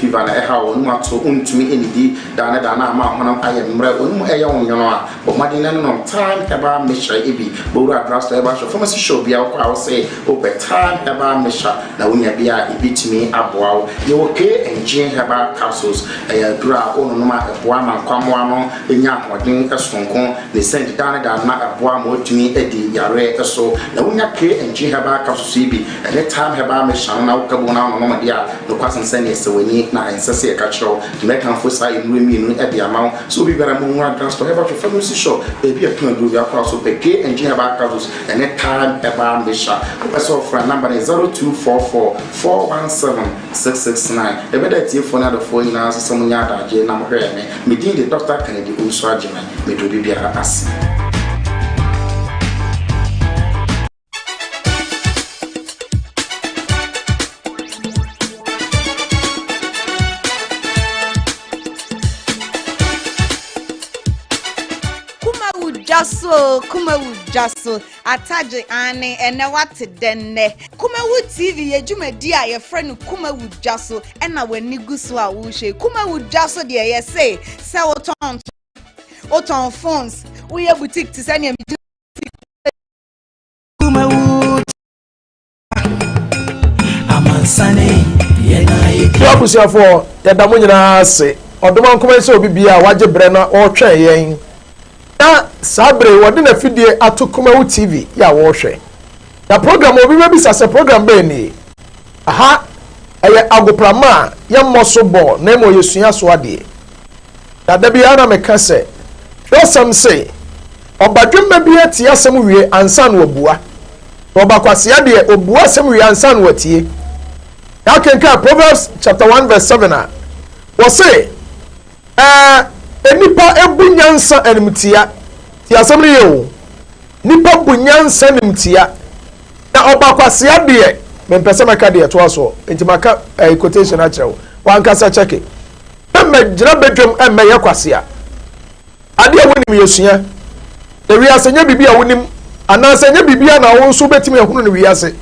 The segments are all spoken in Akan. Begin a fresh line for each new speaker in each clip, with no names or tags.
fever na eha wonu ato untumi enidi dana ama honam ayemre onu eye wonyono a bo madina no time eba mesha ebi bowura drasto eba show pharmacy show bia kwa wo say open time eba mesha na wonya bia ebitimi aboa ye woke engine heba capsules dura onu no ma eboa ma kwamwa no enya hodin esonko the send dana eboa ma otumi edi yare eso na wonya ke engine heba capsules bi any time heba mesha na wokabu na no dia no kwasense ne sewani na ensese e kachro to make am for say enu e dia ma so bi bera mo nwa transport heba to pharmacy shop e bi atun do ya kwa so peke engine heba capsules any time heba mesha so for number is 0244 417 669 e be that tie phone na the phone na so mo nya daje na mo hwe me din the Dr. Kennedy Uso Agyeman me do bi bia as
Kumawu Jaso ataje ane ene wate denne Kumawu TV ejumadi a ye friend Kumawu Jaso ena wani guso a wo hwe Kumawu Jaso de ye say oton phones we ye boutique ti sane mi Kumawu
amansane ye na ye
Yabusia for ya damu nyina ase odoma nkoma se obi bia waje bre na o twen yen na sabre wode na fidie ato Kumawu TV ya wo hwe na program obi be bisa se program be ni aha eye agoprama ya mmoso bo na mo yesua so ade na da bia na meka se dosam se obadwemma bia tie asem wie ansan wabua obakwase ade obua asem wie ansan watie ya kenka Proverbs chapter 1 verse 7 wo se enipa ebunyansa enimtia ti asem ye o nipa bunyansa enimtia na obakwase ade mempese maka de to aso enti maka quotation a cherewo wankasa cheke na gina bedwam emeye kwase a ade a wonim yesua e wi asenya bibia wonim anasenya bibia na wo nso betimi ehunu ne wi ase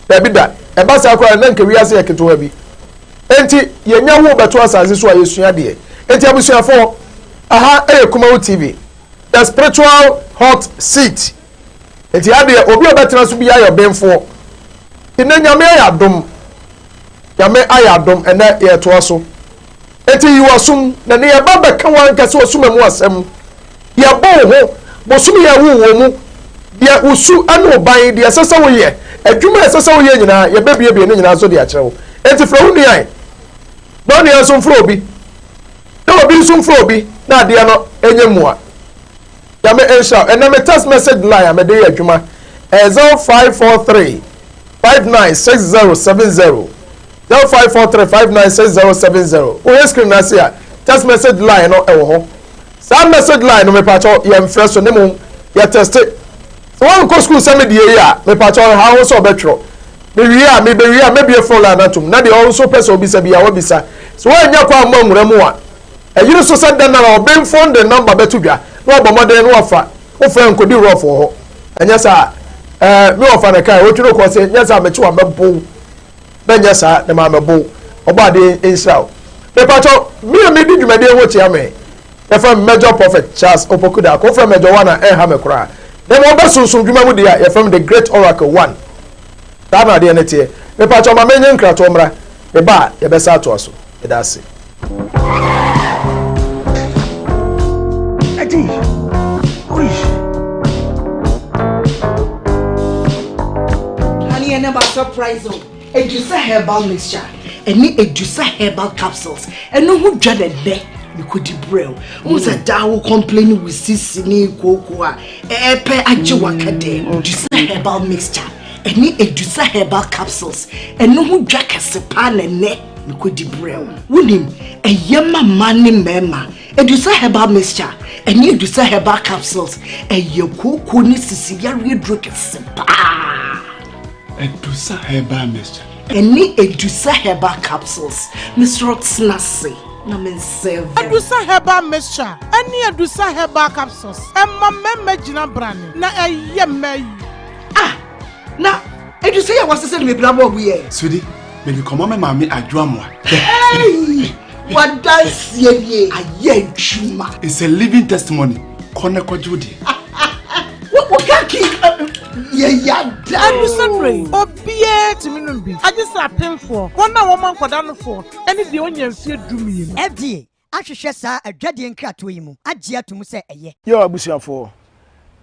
da bida e ba sa akwa na nke wi ase yeketo bi enti yenya wo beto asase so a yesua de enti abusuafo aha Kumawu TV the spiritual hot seat enti ade obi obetra so bia yo benfo ina nyame ayadom ene ye to aso enti yiwasum na ne ye baba kan wan kase osum mu asem ye bo ho bosum ye wo mu ye usu anu ban de asesa wo ye adwuma asesa wo ye nyina ye bebie ne nyina so de akyerewo enti fra hu nian no ne asum fra obi na obi sum fra obi na ade no enyemua ya me ensha ena me text message line me de adwuma 0543 596070 0543596070 o screen na sia text message line no ewo ho sa message line no me pacho ye mfre so ne mo ye test so one go school send me die ya me pacho ha ho so betro me wi a me be wi a me be phone line atum na de also person obi sa bia wo bisa so wa nya kwa mamura mu a eyiri so send na obin phone the number betu dwa no obomoden no ofa o fa nkodi rough ho anya sa me ofa na kai woturo ko se nya sa me chi wa mebo benya sa na ma mebo obade Israel me pacho me di dwumade ho chia me e fa Major Prophet Charles Opokuda ko fa Major one e ha me kra na mo ba sunsun dwuma mu dia e fa the Great Oracle 1 ta na de netie me pacho ma menye nkrato mra e ba ye be sa to aso e da se
honey, I never surprise you. Edusa herbal mixture, any Edusa herbal capsules, and no who dreaded there. You could brew. Who's a dow complaining with Sissini Cocoa, Epe Ajiwakade, Edusa herbal mixture, any Edusa herbal capsules, and no who jack a sepan and neck. You could brew. William, a yamma money mema, Edusa herbal mixture, and you Edusa herbal capsules, and your cocoa needs to see your real drink a sepa.
Edusa herbal mixture.
Any Edusa herbal capsules, Mr. Rotsnasi.
Edusa herbal mixture. Any Edusa herbal capsules. Emma meme jina brand. Na eyeme.
Ah, na Edusa ya wase se me blabo we.
Sweetie, me come on mama adwa mo.
Hey! What does ye aye chuma?
It's a living testimony. Kone kwa Judy.
What can't keep yeah,
Sorry. Obie to me no be. I just a pin for. One na woman kwadano for. Any the onye fie dumi.
FDA. Ahwehwe saa adwade nkrato yi mu. Agye atum se eye.
Yo abusiafo.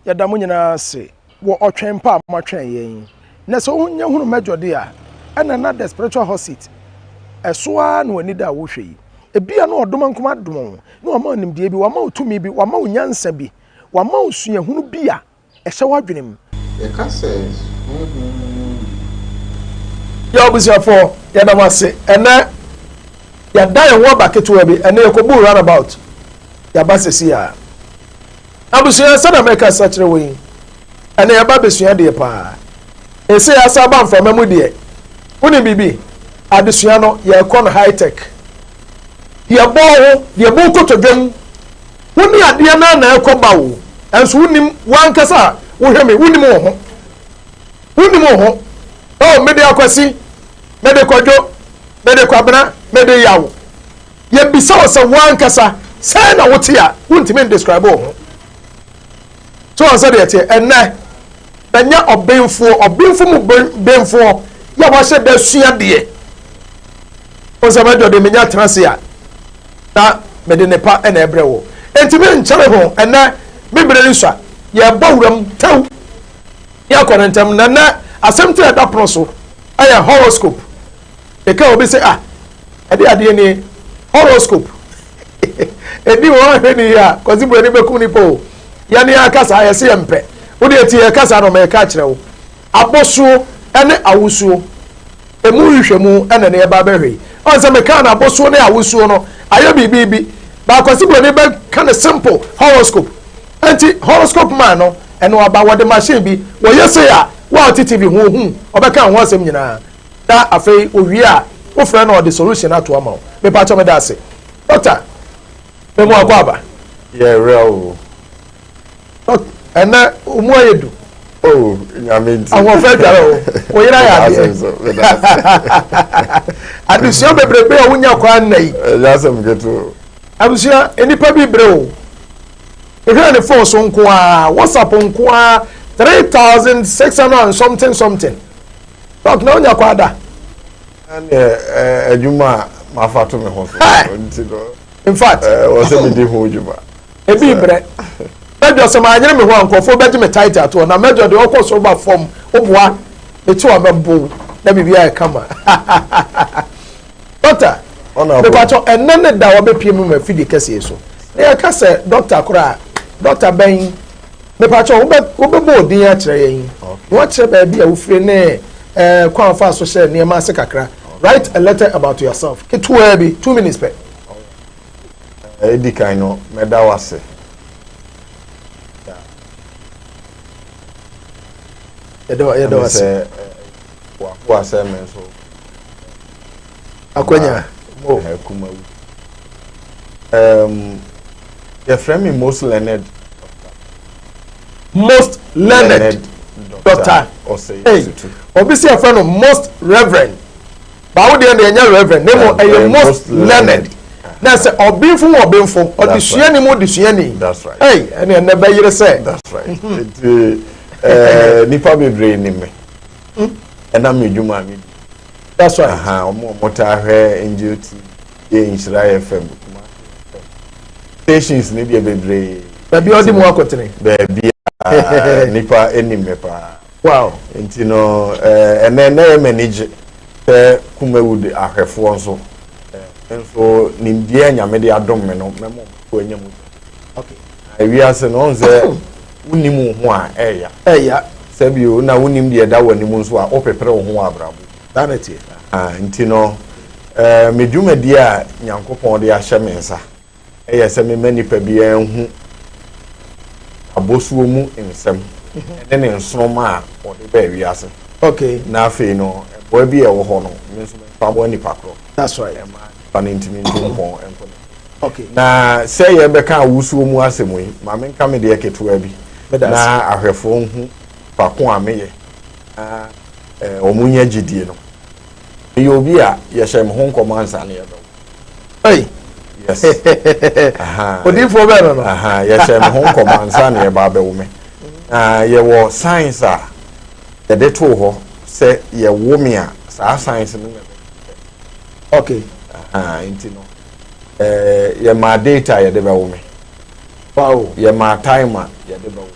Yada mo nyina se wo otwen pa ma twen yen. Na so wonya hunu medjode a ana na the spiritual hosit. Eso a na wani da wo hwe yi. Ebia na odoma nkoma dom. Na o ma nimdie bi, wa ma otumi bi, wa ma onyansa bi, wa ma osua hunu bi a ehye wadwenem. Yo abusiafo, yada mo se ena ya die wo ba ketewa bi ene yakobu runabout ya ba sesi ya abusuya sada meka sachire wo yin ene ya ba besua de pa ese ya sa ba mfama mu de woni bibi adesua no ya kon high tech ya bo ho de bo kotodwam woni ade na ekoba wo enso wonim wankasa wo hweme wonim ho oh me de akwasi me de kodwo me de kwabena me de yawo ye bisa wo se wankasa say na wote a wontimi describe wo so on say de tie enne banya obenfo mu benfo ya wa se da sua de o se ma do de menya transe a na me de nepa na ebre wo entimi nkyere ho enne me bre nsa ye bawuram taw ya korentem na asem to da proso aya horoscope e ka obi say ah ade ni horoscope edi wo hwe ni ya kozi bro ni bekum ni po ya ni akasa ya se mpe wo de ti ya kasa no me ka kire wo aboso ene awusuo emu hwehwemu ene ne ba behwe on se me ka na aboso ne awusuo no ayo bibi ba kozi bro ni be kind of simple horoscope anti horoscope man no ene wa ba wo de machine bi wo yese ya wa TV hu obeka ho asem nyina da afei owie a wo frɛ no the solution ato ama wo me pa cho me da ase doctor me mo akwa aba
real
and umu ayedu
oh nyamenti
awon fe dare o yira ya de adusua bebrebe a wonya kwa nai
jasem geto
adusua enipa bi bre o ehwe ne phone so nko a WhatsApp nko a 3600 and something talk na wonya kwa da
ejuma mafato me ho so
in fact
was me di ho ejuma
ebi bre mejo se ma anyere me ho ankofo beji me tight ato na mejo de okoso ba form oboa eti wa mebo na bibia e kama doctor me pacho enene da wo be piem me fidi kase so e ka se doctor kora doctor ben me pacho wo be bo din a kire yin wo kire ba bia wo fire ne kwa fa so share ne ma se kakra write a letter about yourself ke 2 minutes pe
edi kan no me da wase
ya wase
wa se men so
akwanya
mo kuma your friend me most learned doctor hey obviously a friend of most reverend but how dey enya reverend name a most learned na say obinfo odisua ni mo disua ni that's right
hey ene never yire say
that's right nipa bebre ni me ena me djuma mi
that's right
aha omo ta hwe NGOT ye Insira FM kuma stations ni bia bebre
baby odi mo akotene
baby nipa eni me pa
wow
enti no ene na manage Kumewood ahwefo nso enso nimbia nyame de adom me no memo ko anya mu
okay
awiase no nze unimu ho a eya sabio na unim de da wani mu nso a opepere ho abrabo
daneti
nti no medwumadi a nyankopon de ahye me nsa se me manipa bia hu abosuo mu nsem ene ne nsoma a ode ba awiase
okay
na afei no boy bi e wo ho no me so pa bo ni pakro
that's right
pan intimate pon
okay
na say ye be kan awusuo mu asemu yi ma me nka me de ketewa bi na ahwefo hu pako ameye omunya gidie no ye obi a ye hyem ho nkomansa na ye do
hey
Yes.
Odifo be no.
Yes, me ho komansa na ye ba be wo me. Ye wo science ye de to ho say ye wo me a sa science no.
Okay.
Inti no. Ye ma data ye de be wo me.
Wow.
Ye ma timer ye de be wo.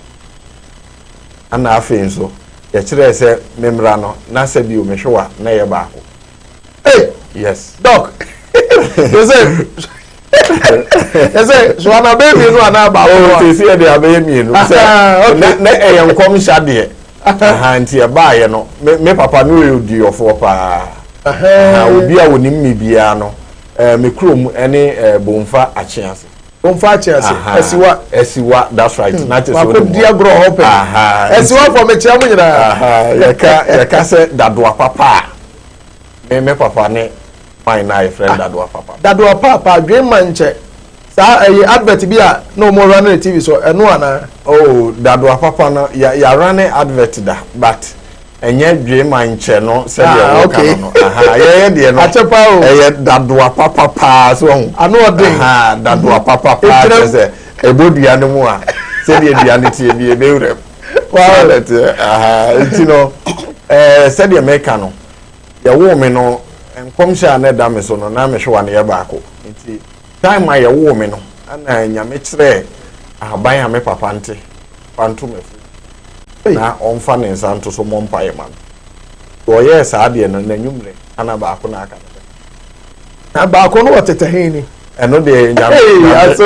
Ana afi nso ye kire say memra no na se bi o me hwe wa na ye ba ko.
Hey,
yes.
Doc. You say so ana baby no ana ba
o see dey abey mi no say na enkom sha de nti e ba ye no me papa no e di ofo pa obi a wonim mi bia no me krom ene bomfa achease esiwa that's right na te so
di agro hope esiwa for me chia mu nyina
ye ka say dadoa papa me papa ne my na friend
dadoa papa dream manche sa advert bi a no mo run TV so eno ana
oh dadoa papa no ya run advert da but enye dream manche no say dey work no ye dey no
achepa o
dadoa papa so
ano odin
dadoa papa say ebodua no mu a say dey dua tie bi be wrem wow that no say dey make no ya wo me no enkomsha na da me so no na me hwe na ye baako nti time ma ye wo me no ana nyame kire ahaban ha me papa nte panto me fu na onfa ne nsanto so mompa ye man o ye sa de no na nwumre ana baako na aka
na baako no wotete hini
eno de nyame
aso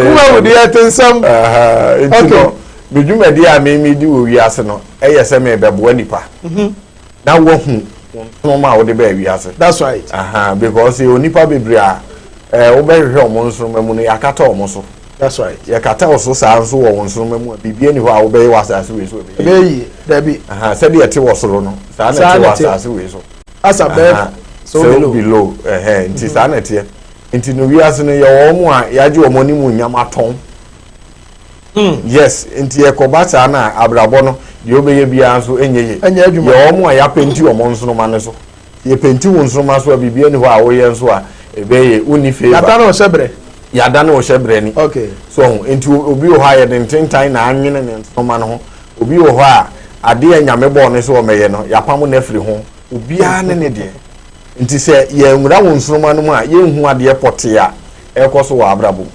kuma wo de atensam
okay bidwuma di a me di wo wiase no eye se me bebo nipa na wo hu no ma wo de ba wiase
that's right
because onipa bebre a wo be hwe omo nso mamu no yakata omo so
that's right
yakata oso sa nso wo nso mamu bibie ni ho a wo be wasase we so
be yi da bi
se de ete wo soro no sa na ete wasase we so
asa be
so below nti sa na ete nti no wiase no ye wo mu a yaje omo ni mu nyama ton yes nti e ko ba sa na abrabo no de obeye bia so enye
adwuma
ye omo a ya penti omo nso ma ne so ye penti won nso ma so a bibia ni ho a wo ye nso a ebeye uni favor ya da na o shebre ni
okay
so nti obi o ha ye den tentan na anwene ne nso ma no ho obi o ho a ade anyame bo ne so o meye no ya pam na afiri ho obi a ne de nti se ye nwura won nso ma no mu a ye hu ade pote a ekoso wa abrabo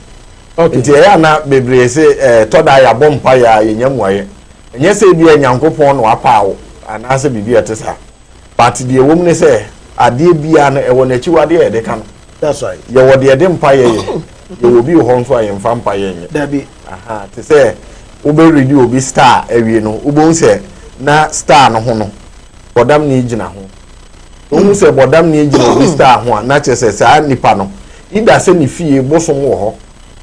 okay nti ya na bebre se toda ya bompa ya yenyamuaye enye se bi enyankopon no apaawo anase bibi etesa but de ewom ne se ade bia no ewo na chiwade e de kan
that's right
ye wo de mpa ye ye obi ho nso aye mfa mpa ye nye
dabi
te se obe ready obi star awie no obo se na star no ho no bodam ni gina ho ohu se bodam ni gina obi star ho na che se sa nipa no ida se ni fie bosom wo ho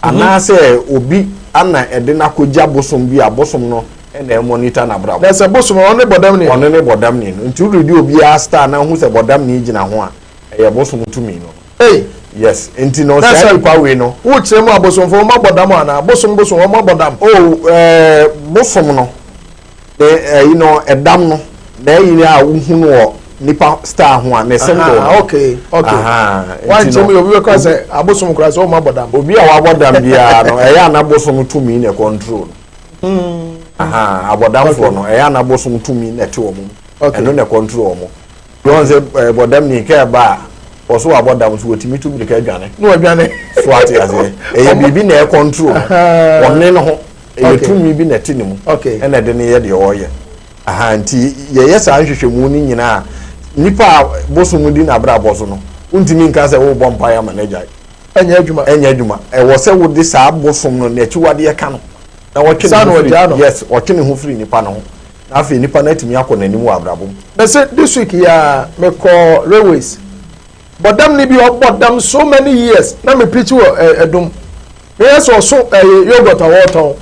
anase obi ana ede na koja bosom bi a bosom no na monitor na brabo
there's a bosom on the bodam ni
nti ready obi a star na hu se bodam ni gina ho a eye bosom tumi no
hey
yes nti no say nipa we no
wo kire mu abosom fo ma bodam ana bosom o ma bodam
bosom no you know edam no na yi a wo hu no nipa star ho a na symbol
okay one time obi we cause abosom kura so ma bodam
obi a wa bodam bia no eya na bosom tumi na control abodam fo no eya na bosom tumi na te omo eno na control omo don say bodam ni ka ba oso abodam so otimi tumi ka dwane
no adwane
so ati ase eya bibi na e control wonne no ho eya tumi bi na te ne mu ena de ne ye de oye nti ye sa hwehwemu ni nyina nipa bosom di na bra boso no untimi nka se wo bompa ya manager
enya adwuma
e wo se wo de sa bosom no na chiwade ye ka no na watwe no yes watwe ne ho free nipa no na afi nipa na timi akọ nani mu abrabom
na say this week ya me call railways bodam ni bi bodam so many years na me preach wo edum me yes so yogurt water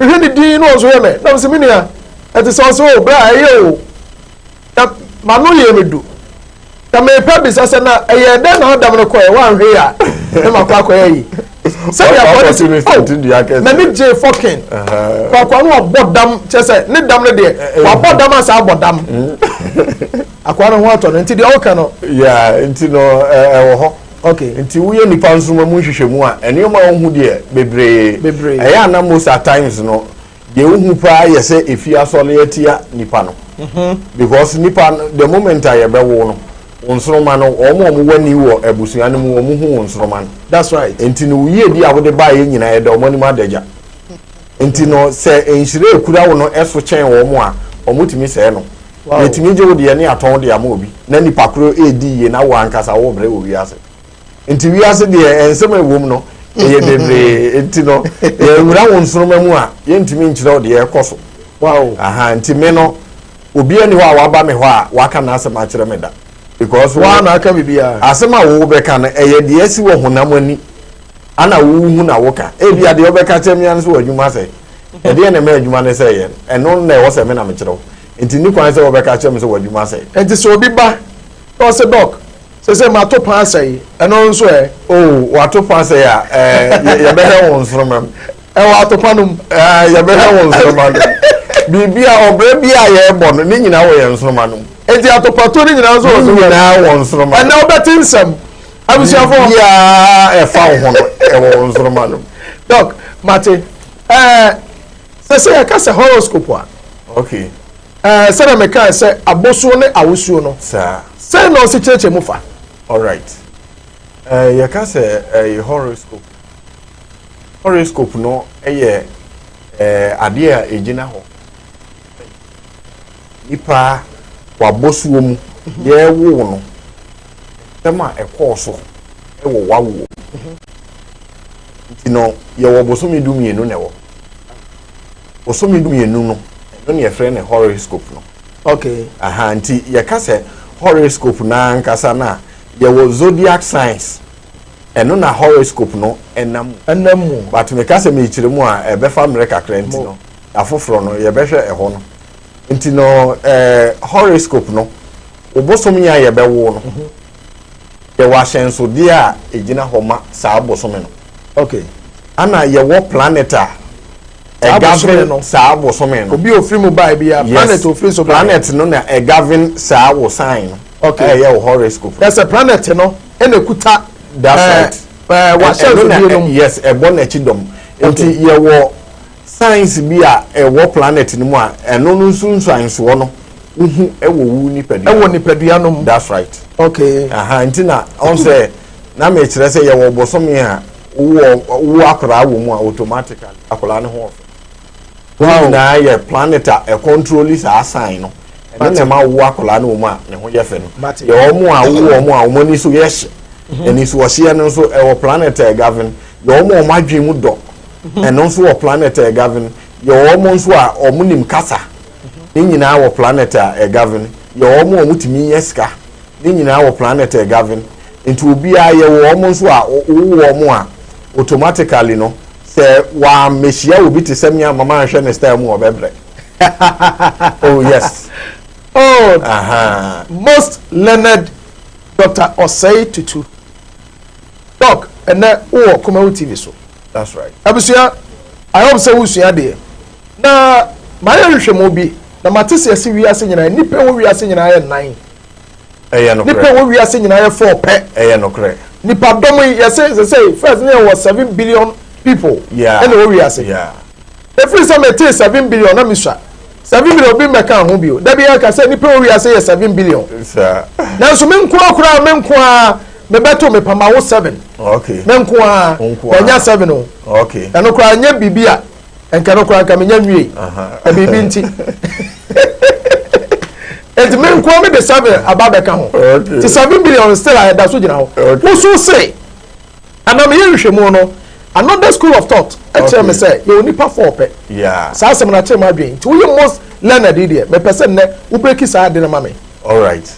me ni din no so ye me na me minia et so bra ye o manu ye medu ta me pebis ase na eye den na odam no ko e wan hwe a e makwa yi se ya body na ni je fucking kwa no bodam chese ni dam ne de wa bodam asa bodam akwa no ho ato no nti de o ka no
yeah nti no wo ho okay nti wo ye nipa nsoma mu hwehwemu a enema wo hu de bebre eya na most at times no de wo hu pa ye se efia sole atia nipa no because nipa the moment I be wo no onsroma no omo wani wo abusua no mu omo hu onsroma no
that's right
enti no wo ye di a wo de ba ye nyina ye de omo ni ma daja enti no se enhire ekura wo no eso chen wo mo a omo timi se no yetimi je wo de ne aton de ama obi na nipa kro edi ye na wo ankasa wo bre wo wiase enti wiase de ensem ewom no ye bebre enti no ye wura wo nsroma mu a ye ntimi nkyire wo de ye koso
wow
aha enti me no obi ani ho a waba me ho a waka na asema kire me da because
wa na aka bibia
asema wo be ka na eye de asi wo honam ani ana wo hu na wo ka e bia de obeka temia nso wadwuma se e de na me adwuma ne se ye eno na e wo se me na me kire wo enti ni kwan se obeka temia so wadwuma se
enti so obi ba o se doc se ma to pan se eno nso e
wa to pan se ya ye be he won sromam
wa to panum
ye be he won sromam bibia obre bia ye bo no ni nyina wo ye nsroma no
enti atopato ni nyina so
ni nyina wo nsroma
na obeti nsem abusiafo
ya e fa ho no e wo nsroma no
doc mate se ya ka se horoscope a
okay
se na me ka se abosuo ne awosuo no
sa
se na o si cheche mu fa
all right ya ka se horoscope no eye ade a ejina ho ipa wabosuo mu ye wo no tema ekoso e wo wawo ntino ye wo bosomi dumienu ne wo bosomi dumienu no ne ye frɛ ne horoscope no
okay
aha nti ye ka se horoscope na nkasa na ye wo zodiac signs eno na horoscope no enam but me ka se me kyire mu a ebe fa mre kakra nti no afoforo no ye behwe eho no nti no horoscope no obosom ya ye bewo no ye wa hyenso de a ejina homa saa bosom no
okay
ana ye wo planet a govern saa bosom no
obi ofiri mu bai bia planet ofiri so
planet no na govern saa wo sign no
okay
ye wo horoscope
yes a planet no enekuta
that's right
wa hyenso bi
yes e bon echidom nti ye wo science bi a ewo planet ni mu a eno no nsunsuanso no uhu ewo wu nipadua
ewo nipadua no
that's right
okay
aha ntina on say na me kire say yewo bosom a wo akora wo mu a automatically akora ne ho wow na ye planet a control is a sign no eno na ma wo akora ne wo mu a ne ho ye fe no ye wo mu a wo ni so ye hye eni so wo hye no so ewo planet a govern ye wo mu adwen mu do eno nso wo planet a govern ye wo nso a omunim kasa ni nyina wo planet a govern ye wo omutimi yeska ni nyina wo planet a govern into obi a ye wo nso a wo mo a automatically no se wa mehia obi te semia mama hwe ne style mu obebre oh yes
oh
aha
most learned Dr. Osei Tutu doc and o Kumawu TV so
that's right
abusia I hope say usua de na ma ya hwehwemo bi na matese ase wiase nyina nipa wo wiase nyina ye 9
no
nipa wo wiase nyina ye 4 pe
no kre
nipa dom ye say first there was 7 billion people and wo wiase every time it is 7 billion na miswa 7 billion bi meka ho bio da bi ya ka say nipa wo wiase ye 7 billion
sir
na so men kura me beto me pama wo 7
okay
men ko a nya 7 o
okay
eno kura nya bibia enka no kura ka me nya nwie e bibi nti et men ko me de 7 ababe ka ho ti 7 billion still I da so gina ho wo so say ana me yehwemu no another school of thought e me say you nipa 4 pe sa asem na chem adwen ti wo most learned there me person ne wo break sa de na mame
all right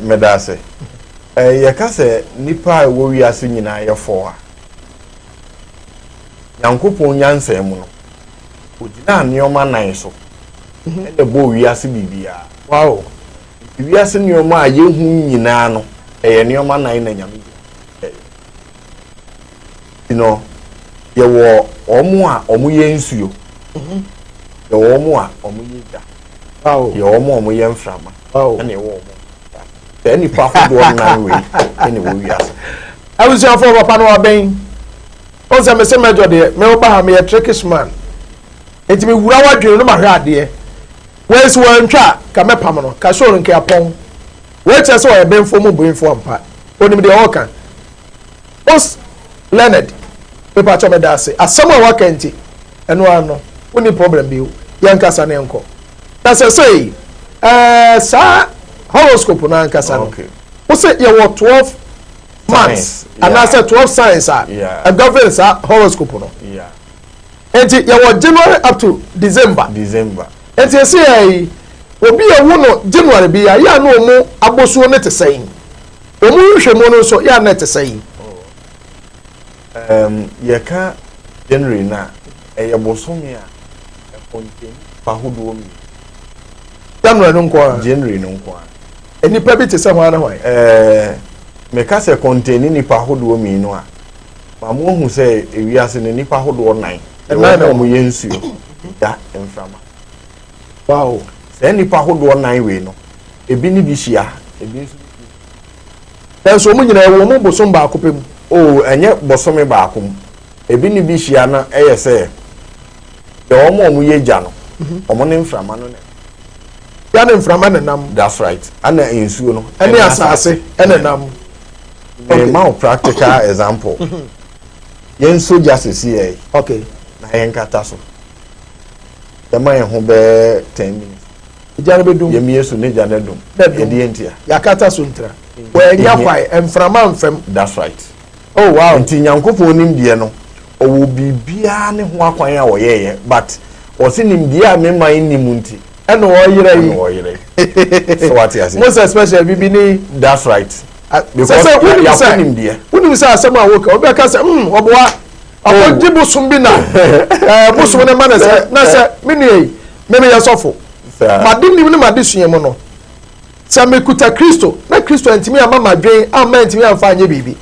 me da say ye ka se nipa wo wiase nyina ye fo a yankopon nyansa mu no ogina nioma nan so e bo wiase bibia
wow
wiase nioma a yehu nyina no ye nioma nan na nyame ye wo omo a omo ye nsuyo ye wo omo a omo ye da
wow
ye omo ye mframa
wow
na ye wo omo any powerful one na we any we wiase
abusia for papa no aben on say me say mejo de me oba ha me trickish man enti me wura wadwene no mahwe ade we so wantwa ka me pam no ka so nke apon we che so e benfo mu benfo ampa onim de oka os Leonard pepa chome da se asama waka enti eno ano oni problem bi yankasa ne enko na say sa horoscope na yankasa no o say ye what 12 months and I said 12 signs a governance horoscope no enti ye what January up to December enti say obi ewu no January bi ya no mu abosuo ne tesayin omu hwehwemu no so ya na tesayin
yeka January na bosomi a contain pahodo mi
January no nko
January no nko
enipa bi tese ho ana hwan
meka se contain ni pahodo mi no a ma mo hu se ewiase ne ni pahodo 9 na mo yensuo da emframa
wow
se ni pahodo 9 we no ebi ni bi hia ebi nso
so mo nyina wo mo bosom ba akopem
enye bosome ba akom ebi ni bi hia na eyese de omo ye gya no omo ne mframa no ne
ya ne mframa ne nam
that's right ana ensuo no
ene asase ene nam
okay ma practical example yen soja sesi
okay
na yen kata so the man ho be 10 minutes
ejare bedum
yemi yesu ne jana dum edi entia
ya kata so ntra we nya kwai emframa mfem
that's right
oh wow
nti nyankopon nim die no owo bibia ne ho akwan a woyeye but osi nim die a mema nim nti
eno oyire
yi so what is
most especially bibi ni
that's right
because ya
nim die
woni say asem a woka obi aka say oboa apoji busum bi na busum ne mana say na say mini me yesofo madim ni madi sunyem no say mekuta Kristo na Kristo antimi ama madwen ama antimi amfa anye bibi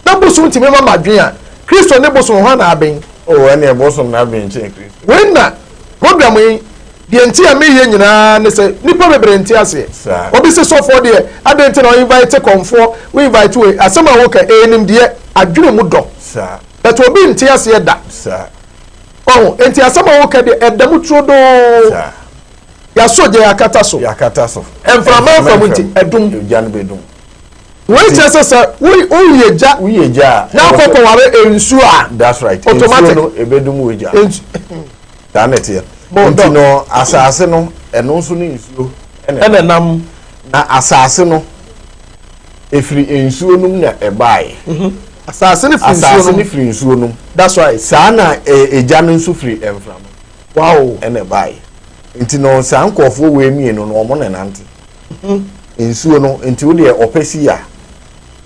na busum ntimi ama madwen a Kristo ne busum ho na aben
ene busum na aben che Kristo
when na program yi de enti a me ye nyina ne say nipa bebre enti ase obi se sofo de adenti na invite konfo we invite we asema wo ka enim de adwene mu do
sa
but obi enti ase da
sa
enti asema wo ka de edam trodo
sa
ya soje yakata so enframa from nti edum
jan bedum
we chese we yeja na kopo ware ensu a
that's right
automatic
no ebedum weja danet ye nti no asase no eno nso ne ensuo
ene nam
na asase no efiri ensuo num na ebae
asase ne firi
ensuo num
that's right
sana eja no nso firi enframa
wow
ene bae nti no sankofo we mienu no omo ne nante ensuo no nti wo de opesi ya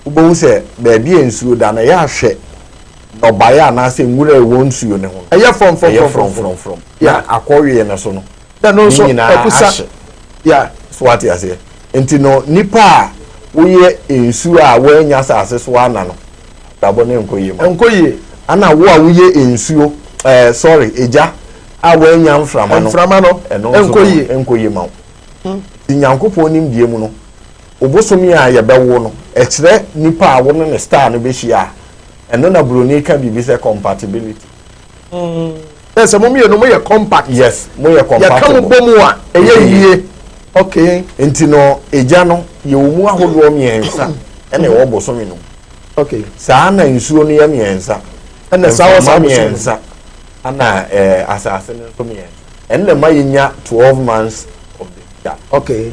ubo se baabi ensuo da na ya hwe no baya na se nwura ewo nsuo ne ho
eye from
ya akọwie ne so no
da no so akusa ya
so what ya say nti no nipa wo ye ensuo a wo anya sase so ana no dabo ne enkoye ana wo a wo ye ensuo sorry eja awo nya mframa
no
enkoye ma nyankopon nim die mu no obosomi a ye bewo no e kire nipa a wo ne star no be hia eno na broni ka bibi se compatibility
yes mo me no mo ye compact
yes mo ye compatible
ya kan bomu a eye yie okay
enti no eja no ye omu ahodo miensa ene wo bosomi no
okay
saa na nsuo no ye miensa
ene sawo
miensa ana asase no me enne ma yenya 12 months of the year
okay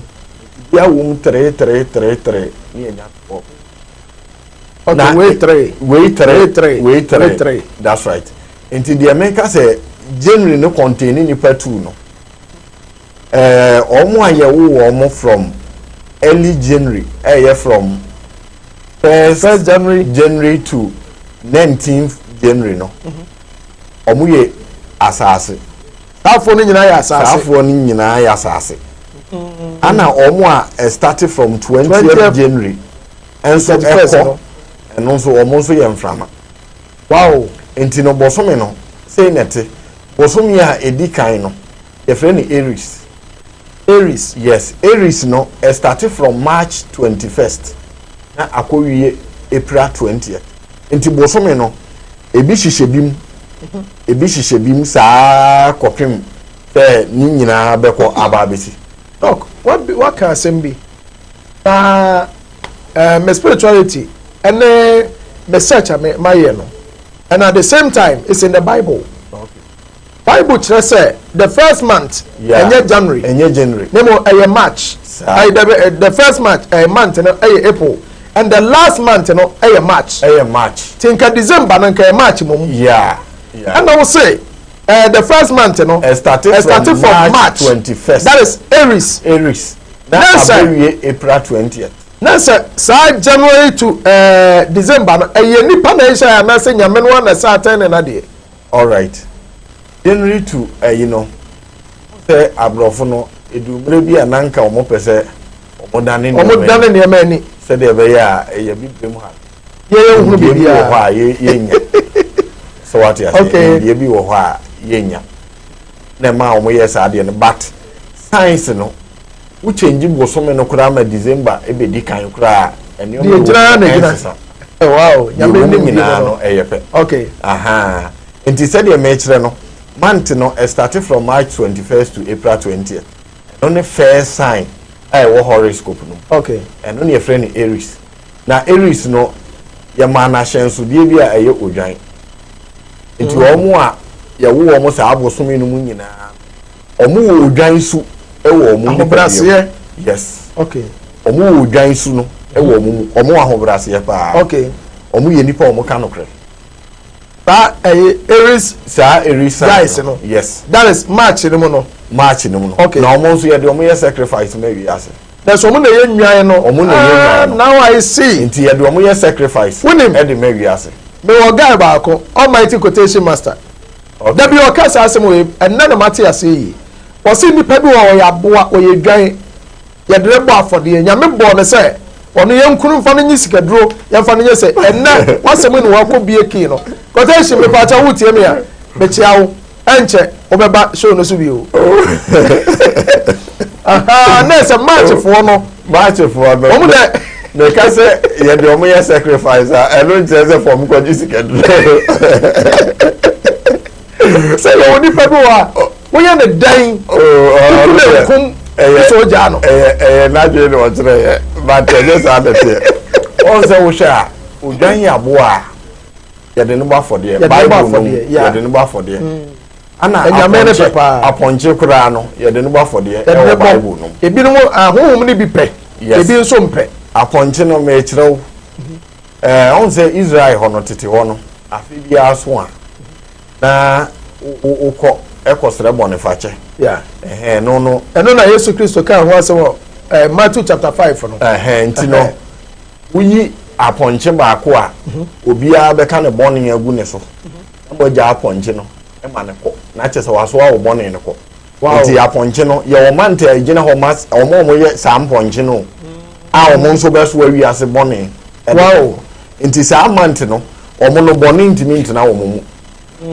ya wum 3 ni yenya 12
okay
wait 3 that's right until the America say January no contain ni pa 2 no omo aye wo omo from early January from 1st January to 19th January no omu ye asase
afọ ni nyina
ya asase ana omu a started from 20th January and so eno so omu so ye mframa
wow
enti no bosome no say nete bosome a edikan no ye frɛ ni Aries yes Aries no started from March 21st na akowie April 20th nti bosome no ebi hihye bim saa kopem ni nyina beko aba besi
look what can asem my spirituality and the search my no and at the same time it's in the Bible. Bible say the first month enye January nemo March the first month month no April and the last month no March tinka December no nka March mom and I will say the first month no
started from March 21st
that is Aries
that's April 20th
Sa January to December no nipa na isha na se nyame no na sa 10 na de
all right January to say abrofo no edumre bi ananka omo pese omo dane
ne mani
say de be ya bibem ha
ye hunu bi
ya ye nya so what you say ye bi wo ho a ye nya na ma omo ye sa de no but science no we change bosome no kura ma December e be di kan kura eni o
na wow
nyame ni no eyepe
okay
aha enti said the mechre no month no started from March 21st to April 20th and only first sign wo horoscope no
okay
and only a friend Aries na Aries no ya mana shensu die bia eye odwan enti omo a ya wo omo sa abosome no mu nyina omo wo odwan su ewo omo
brasier
yes
okay
omo wo odwan su no ewo omo ahobrasier pa
okay
omo ye nipa omo kanokre
Aries
guys
no
yes
that is March no
okay na omo so ye de omo ye sacrifice maybe ase
that's omo na ye nwan no
omo na ye nwan
now I see
nti ye de omo ye sacrifice e de maybe ase
me wo guy ba ko almighty quotation master da bi o kasa asem we enna na mate ase yi o se nipa bi wo ya boa o ye dwan ye de bo afode nyame bo ne se ono ye nkunu mfa no nyisika duro ye mfa no nyese enna wasem ni wa ko bie ki no quotation me pa cha wutie me ya me chiawo enche obeba show no so bi o aha na se match for no omo de
na ka se ye de omo ye sacrifice elo nche for me ko nyisika duro
say you oni pe bo a wo ye ne dan o kum so ja no
na je no tere but just adete on se wo sha odwan ya bo a ye de no ba for de Bible ye de no ba for de ana aponche kura no ye de no ba for de e Bible no
ebi no ahohom ni bi pe ebi nso mpe
aponche no me kirew on se Israel hono tete hono afi bi aso a na uko ekosere bonifache no
eno na Yesu Kristo kan ho asem Matthew chapter 5 no
ntino uyi aponche ba ko a obia be ka ne boni agu ne so mo ja aponche no e ma ne ko na che se waso a wo boni ne ko nti aponche no ye wo mante agina ho mas omo ye sa aponche no a omo nso be so awi ase boni
wow
nti sa mante no omo no boni ntimi ntina wo mu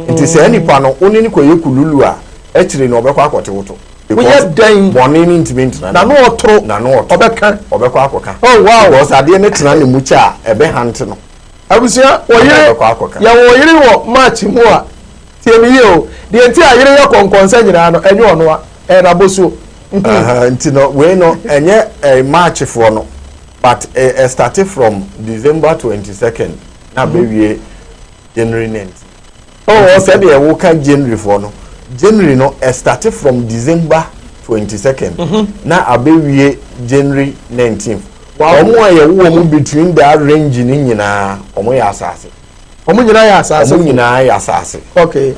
nti se nipa no oni ni ko ye kululu a ekire no obekwa akote woto
we ye dan
boni ni ntimi ntina
na no otro obeka
obekwa akoka
oh wow
because ade ne tena ne mu cha ebe hante no
abusia oyire ya oyire wo match mu a tiemi ye o de enti ayire ye konkonsa nyina no enye ono a na boso
nti no we no enye match for no but started from December 22nd na bewie January 19th oh said e wo ka January for no January no started from December 22nd na abewie January 19th omo aye wo mu between that range ni nyina omo ya asase
omo nyina ya asase
okay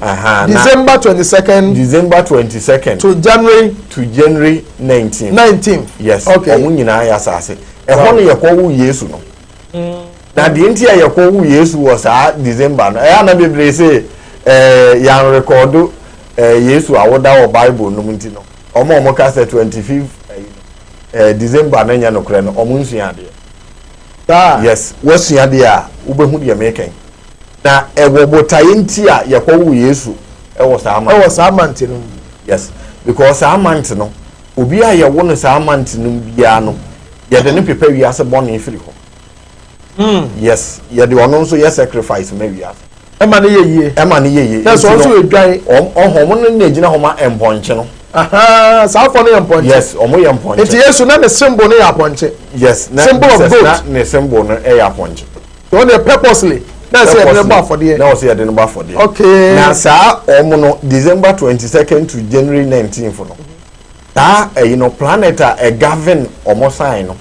December 22nd
to January 19th yes
okay
omo nyina ya asase e ho no ye ko wu Yesu no na de ntia ye ko wu Yesu wo sa December no e na bebre say yan record Yesu awoda wo Bible no munti no omo ka say 25th December na nya no kure no omo nsua de yes wasua de a ubehu de meken na ewo botaye ntia ye ko wu Yesu e wo sa amant
no
yes because amant no obi a ye wo no sa amant no bia no ye de ne pepa wi ase bone firi ho yes ye de ono nso ye sacrifice ma wi afa
ema ne ye that's also a dwan
homo no na gina homa emponche no
aha sa fo no emponche
yes omo ye emponche
enti yesu na the symbol no ya ponche
yes na
symbol of God
na symbol no e ya ponche
so they purposely na say the bar for there
na say the bar for there
okay
na sa omo no December 22nd to January 19th no ta you know planet a govern omo sign no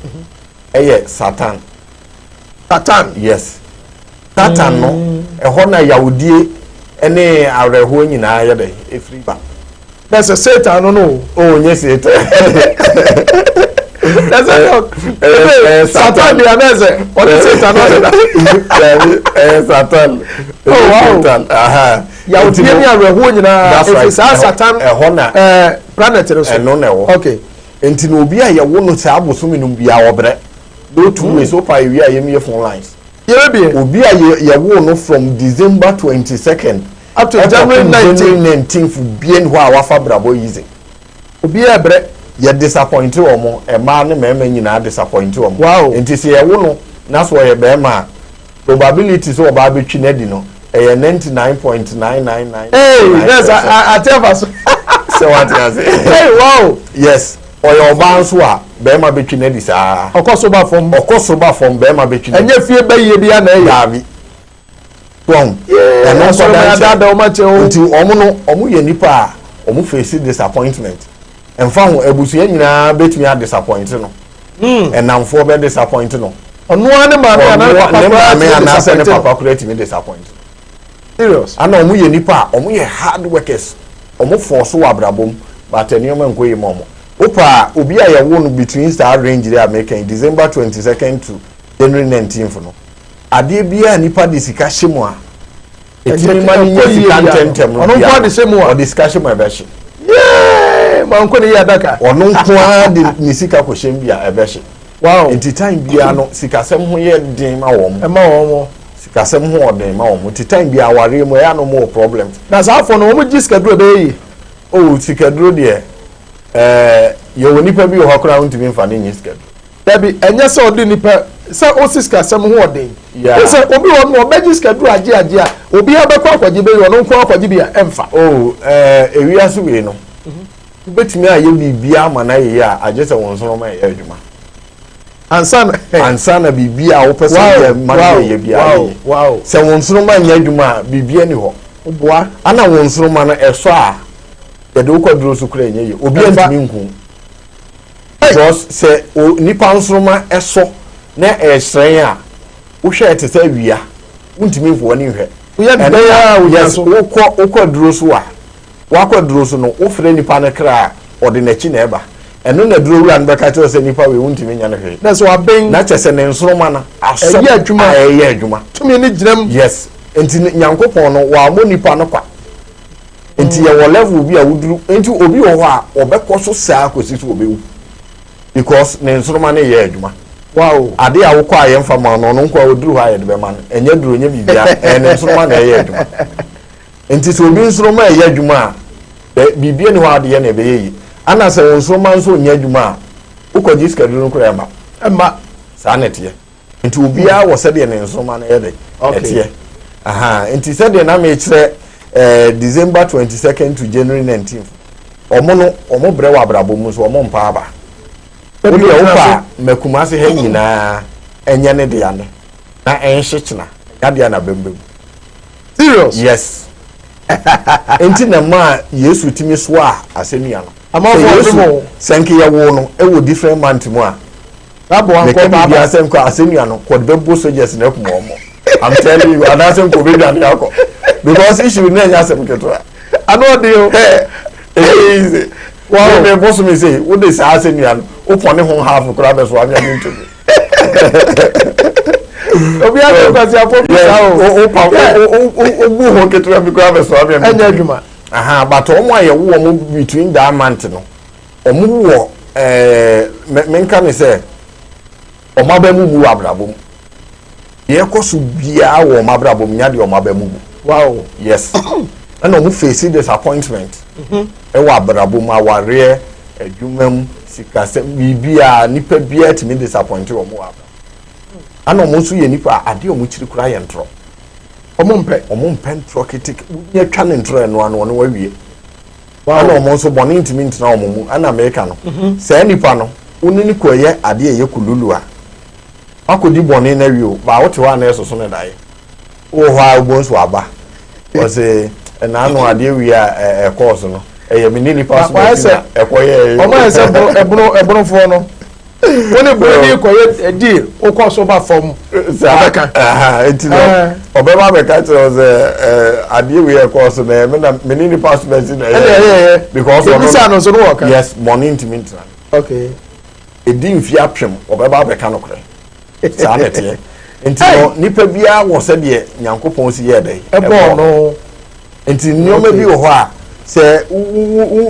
Saturn yes Saturn no ehọ na yawudie ene areho nyina ya de efri ba
that's a Satan no
oh yes Satan
that's a Satan be aneze what is Satan no
Satan
oh wow
aha
yawudie ni areho nyina efri Satan
ehọ na
planet no so
eno na ehọ
okay
enti no obi a yawo no sa abosomi no bia obre no two ways so pa wi a yemi phone lines obi a yawo no from December 22nd
up to January
19th bien ho a wafa brabo easy
obi a bre
ye disappoint omo e ma ne mema nyina disappoint omo
wow
enti se yawo no na so ye be ma probability so oba betwi na di no e 99.999
hey yes I tell us
so what you say
hey wow
yes oyo ba nso a be ma betwi na di saa
okoso ba form
be ma betwi na
enye fie be ye bia na
yabi tom
eno so na dada o ma che o
nti omo ye nipa a omo face disappointment emfa ho abusu nyina betumi a disappoint no enamfo be disappoint no
ono ane ma
na papa correct me disappoint
serious
ana omo ye nipa a omo ye hard workers omo force wa brabom but enioma nkoyi momo opa obi a yawo no between star range there American December 22nd to January 19th no ade bia nipa de sika hyemu a etimi mani ye sika tentem no
ono kwa de hyemu a
discussion ma be hye
yeah man ko ne ya daka
ono kwa de ni sika ko hyem bia e be hye
wow
enti time bia no sika sem ho ye den ma wo mo
e ma wo mo
sika sem ho den ma wo mo ti time bia aware mo ya no mo problem
na sa afọ no mo gi sika duro be yi
oh sika duro de yo nipa bi ho akora ntimi mfa ne nyi schedule
dabi enye se odi nipa se osiska sem ho odin se obi wo no obeji schedule age a obi ha be kwa akwaje be yo no nkwa akwaje bi a emfa
oh ewia so we no betimi aye bibia ma na ye a age se won so ma ye adwuma ansana bibia wo pese ye ma ye bia
wow
se won so ma nya adwuma bibia ni ho
oboa
ana won so ma no eso a de ukwaduro so kura enye ye obi antimi nku because se nipa nsroma eso na esren a wo hwe etese wia untimi mfo woni hwe
uya de ya uya so
ukwaduro so a wakwaduro so no wo fre nipa ne kra ode na chi na eba eno na duro wura nbeka che se nipa we untimi nya ne hwe
na so aben
na chese ne nsroma na aso
eye
adwuma
tumi ni ginam
yes enti nyankopon no wa mo nipa no kwa enti ye wo level bi a wuduru enti obi wo ho a obekoso saa kosi so obewu because ne nsroma ne ye adwuma
wow
ade a wo kwa ye mfa ma no nkwa wuduru ha ye de be ma no enye duru nye bibia ne nsroma na ye adwuma enti so obi nsroma ye adwuma a bibia ne ho ade ye na be ye ana se nsroma nso nye adwuma a ukoji schedule no kura
ma
saa netie enti obi a wo se de ne nsroma na ye de etie aha enti se de na me kire December 22nd to January 19th omo bre wa brabom so omo mpa aba odi opa makumase he nyina enye ne de ane na enhyechina yade na bembem
serious
yes enti na ma Yesu timi so a asemia no
amafo mo
senke ye wo no e wo different month mu a
rabo anko
baba bia senko asemia no ko de bo soldiers na kuma omo I'm telling you and asen ko be dan yakọ because issue na nya asem keto
I know deal
easy wow me boss me say wo dey say asemia no o pone ho half kura be so amia me ntu
obi a ko kwasi afọ
o bu ho keto be kura be so amia me
anya adwuma
aha but omo aye wo mo between that month no omo wo menka me say omo abamu bu abrabom ye koso bia wo mabrabom nya de omabamu
wow
yes and omo face disappointment e wa abrabom aware adwumam sikase bibia nipa bia timi disappoint omo abra ana omo nso ye nipa ade omo chiri kura ye ntro omo mpe ntro kitik ye twa ne ntro eno ano no wawie ana omo nso bone ntimi ntina omo mu ana America no se nipa no unini koye ade ye kululu a akodi bone na wio ba wote wa na esoso ne dae o ho a obo nso aba o se na anu ade wi a course no eye me ni passport na ekoye
o ma se ebunu fo no woni bodi koye deal o ko so ba form abeka
enti no obeba beka to ze ade wi a course na me ni passport na because
no no work
yes money intimate
okay
edin fi apwem obeba beka no kore sa na tie enti no nipa bia wo se de Nyankopon si ye dai
ebo no
enti nioma bi wo ho a se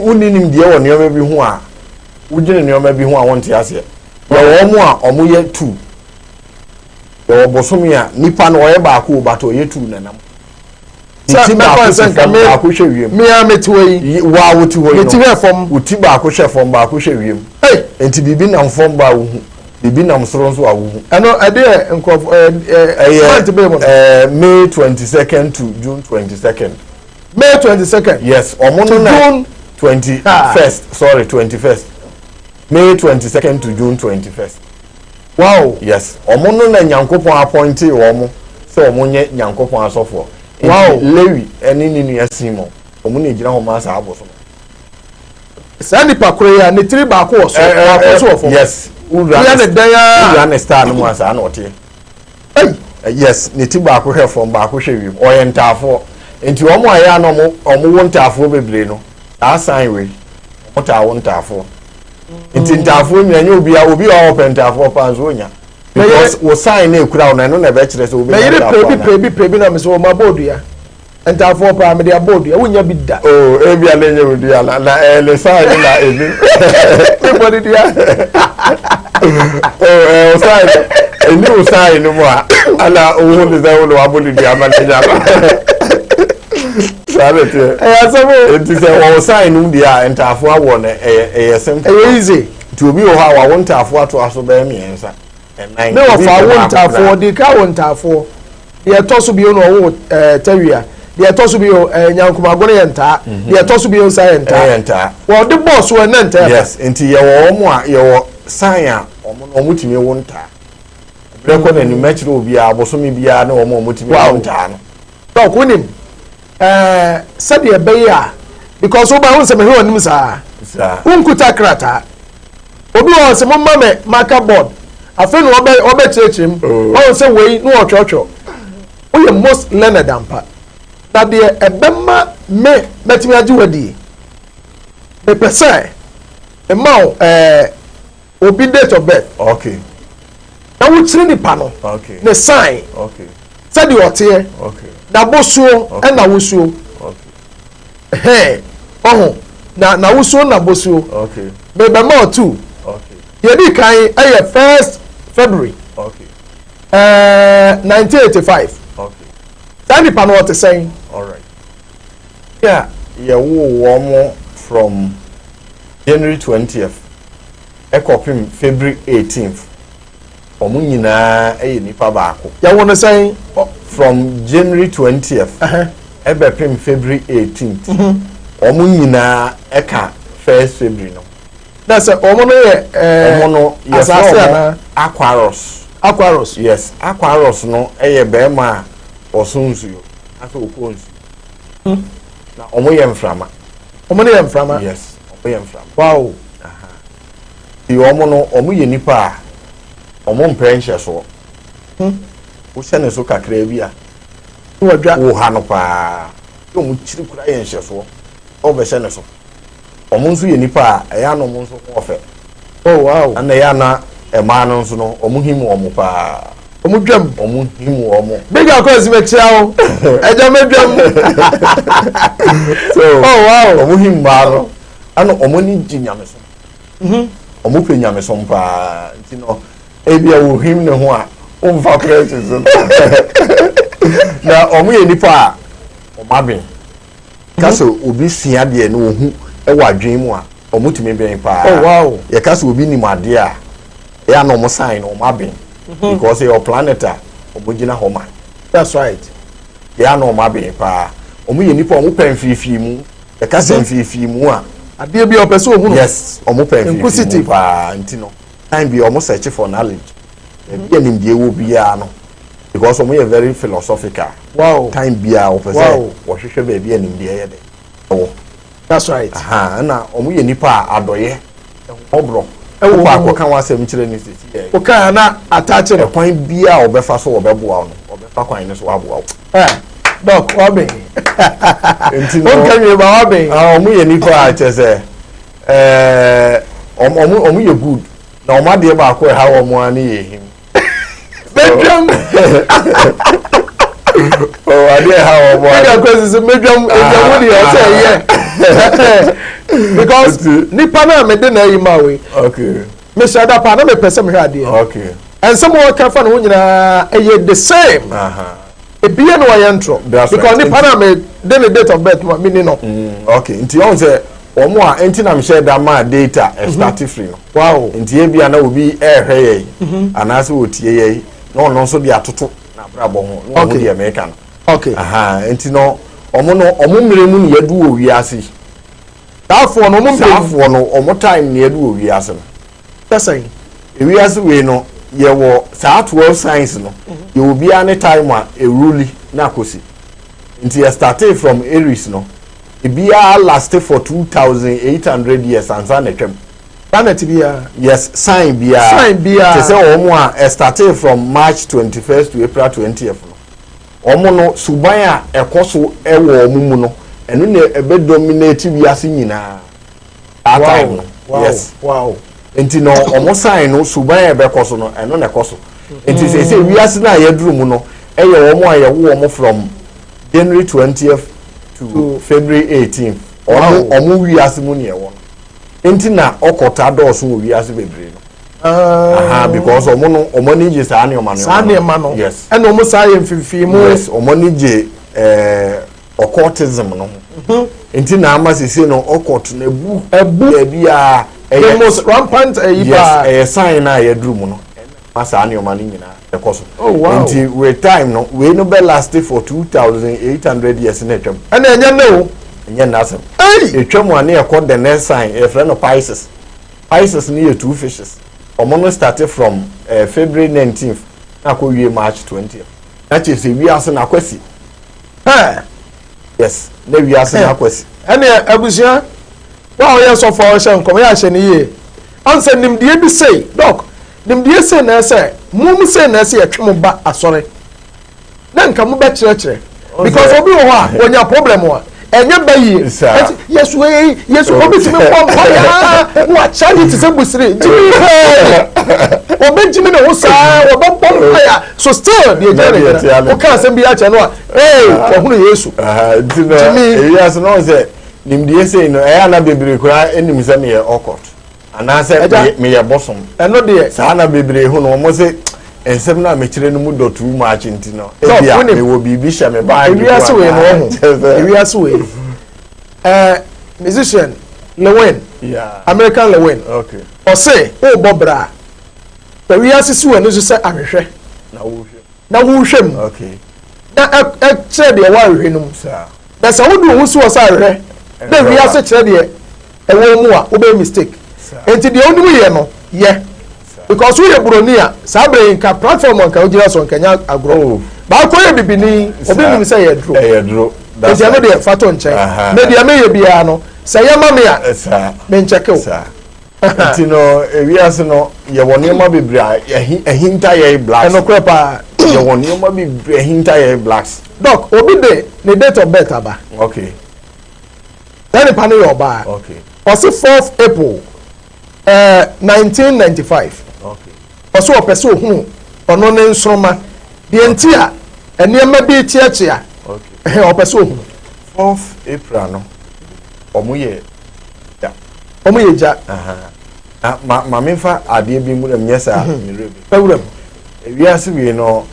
uninim de wo nioma bi ho a ugine nioma bi ho a wonte ase ya wo mu a omo ye 2 ya wo bosomi a nipa no oye ba ko bato ye 2 nanam
ti ba ko sen ka me
hwe wiem
me a metiwe
wa wo ti ho no
metiwe fom
uti ba ko hwe fom ba ko hwe wiem enti bibi nam fom ba wo hu bibi nam soro nso a wo hu
eno ade enkof
May 22nd to June 22nd
May 22nd
yes omono na June 21st sorry 21st May 22nd to June 21st
wow
yes omono na Nyankopon appoint omo se omonye Nyankopon asofo
wow
Lewi eni ni nu asimo omo na ejira ho ma sa aboso
sani pakure ya ne tiri ba ko so ba so ofo
yes
ura ne daya
ura ne star no mu asa na ote yes ne ti ba ko hwe from ba ko hwe wi oyentafo enti omo aya no omo wontafo bebre no asan we ota wontafo enti ntafo nyanya obi a opentafo panzo onya because wo sign na ekura no no na be kire so obi
na yire prebi na me so ma bodu ya ntafo pa me dia bodu ya wonya bi da
oh ebi ala nya bodu ya na le sign na ebi
me bodu dia
oh sign eni sign no mo ala o de za wo abolu dia ma nya Sabete.
Asabo.
Enti se wo sign nu dia ntafo awo na simple.
Easy.
To obi wo ha wa ntafo ato aso ba miensa.
Me wo fa wo ntafo di ka wo ntafo. Ye toso bi no wo tawia. Ye toso bi Nyankoma gone ye nta. Ye toso bi sa ye nta. Wo de boss wo na nta.
Yes, enti ye wo mo a ye wo sign a omo timi wo nta. Breko na ni mechiro obi a bosomi bia na omo timi wo nta no.
To kunim said ye beya because oba won se me he onim sa unkuta krata obi won se mo mame marker board afi no obe chechim won se we no ochocho we are most learned ampa na de ebema me metimi agi wadi the person e ma obi date of birth
okay
na wo chiri ni pa no
okay
the sign
okay
said you otie
okay
na bosuo na wusuo okay na wusuo na bosuo
okay
bebe ma 2
okay
yedi kan 1st February
okay
1985
okay
tani pa no what saying
all right yeah wo mo from January 20th ekopim February 18th omo nyina nipa baako
ya won saying
from January 20th ebepim February 18th omo nyina eka 1st February no
na say omo no ye
omo no ye Aquarius yes Aquarius no be ma osunsuyo aso okonsu na omo ye mframa yes omo ye mframa
wow
omo no omo ye nipa omo mpenche so wo sene so kakra bi a wo ha no pa yo mu chiri kura ye nhye so o be sene so omo nso ye nipa a ya no mo nso ko ofe
oh wow
ana ya na e ma no nso no omo himu omo pa
omo dwam
omo himu omo
big across me chia wo eja me dwam
so
oh wow
omo himu ma no ana omo ni jinyame so omo pe nyame so pa ntino ebi a wo him ne ho a o mfa credit so na omo ye nipa a omaben kaso obi sia de no hu e wa dwen mu a omo timi ben pa
oh wow
ye kaso obi ni made a ya no mo sign omaben because your planet omugina homa.
That's right.
Ya no ma be pa. Omu ye nipa omu pen fifi mu. E ka se fifi mu a.
Ade bi opese ohunu.
Yes, omu pen fifi mu pa ntino. Time bi omu search for knowledge. Bi enim die wo bia no. Because omu ye very philosophical.
Wow.
Time bia opese. Wo hwehwe ba bi enim die ye de. Oh.
That's right.
Aha, na omu ye nipa adoye. Obro. Ewo pa ko kan wa sem kire ni sisi.
O kan na attach no
kwan bia obefa so obeboa no. Obefa kwan ni so waboa.
Doc, wabe.
Ntino.
O kan ye ba wabe.
Omu ye nipa a chese omu ye good. Na omu ade ba ko ha omu ani ye him.
Bedroom.
Oh, ade ha omu.
Ade ko sisi bedroom ejamu di o say yeah. Because nipa na me de na yi ma we.
Okay.
Me shada pa na me pese me hwa ade.
Okay.
And someone can find ho nyina the same. Ebie no wa yentro because nipa na me de the date of birth me ni no.
Okay. Nti on say omo a enti na me share da ma data start free no.
Wow.
Nti e bia na obi ehwe ye. Anase otie ye. No no so dia toto na brabo ho. No ho dia me kan.
Okay.
Aha, enti no omo mmeremu ni yadu o wiase.
Therefore no
no omo time ni yadu o wiase no.
That's
wiase we no ye wo saa 12 science no ye obi ane time a eruli na kosi nti ye started from Aries no e bia last for 2800 years ansa na twem
planet bia
yes sign bia te say omo a started from March 21st to April 20th no omo no suban a ekoso ewo omo mu no eno na ebe dominate wiase nyina at time no. Yes.
Wow.
Enti no omo sign no suban e be koso no eno na koso enti say wiase na yaduru mu no eye omo aye wo omo from January 20th to February 18th omo wiase mu ne e wo enti na okota doors wo wiase bebre no because omo ni je sa ne ma no yes
and omo sa ye mfifi mu
yes omo ni je occultism no enti na amasisi no occult na ebu bia
the most rampant
yes sign na yaduru mu no masa ani omani nyina ekoso nti with time no we no be last for 2800 years na twam
ana enye
na asem etwam ani ekọ the next sign e friend of Pisces ni 2 fishes omo started from February 19th na ko wie March 20th na che se wi ase na kwasi yes na wi ase na kwasi
ana abusia wow yes so for shen come ya hye ne ye ansa nimdie bi say doc nimdie say na say mum say na say yetwe ba asore na nka mu be kire because obi wo ha onya problem wa enye ba yi yesu obi ti me pom pa ya wa charity se busiri jimi obi jimi na wo sa wo ba pom pa ya so still the agenda o kan se bi ya che no a ohunu yesu
jimi yes no say nimdie say no na bebre kura enim se me okot ana se me ye bosom
eno de
sa na bebre hu no mo se ensem na me kire no mu do too much ntino e bia me wo bibi hye me ba
ewiase we no ho ewiase we musician Lewin American Lewin
okay
o say o bobra ewiase si we no so se ahwehwe na wo hwem
okay
na kire de wa hwehwe no
sa
na sa wo du wo si wo sa hwehwe na wiase kire de ewo mu a wo be mistake enti de onu ye no ye because we Buronia sabre nka platform nka ojira so nka nya agro ba ko ye bibini obi nim say ye dro that's no de fato nchen me dia me ye bia no say ye mame a me ncheke o
tino ewiase no ye woni ma bibira ehinta ye black
eno krepa
ye woni ma bibira ehinta ye blacks
doc obi de the date of birth aba
okay
then pan your ba
okay
osi 4th April 1995
okay
oso opese ohun ono ne nsroma de enti a enema bi tiachia
okay
opese ohun
4th April no omuye
ja
ma mefa ade bi mu na myesa mirebi
pawuram
ewiase we no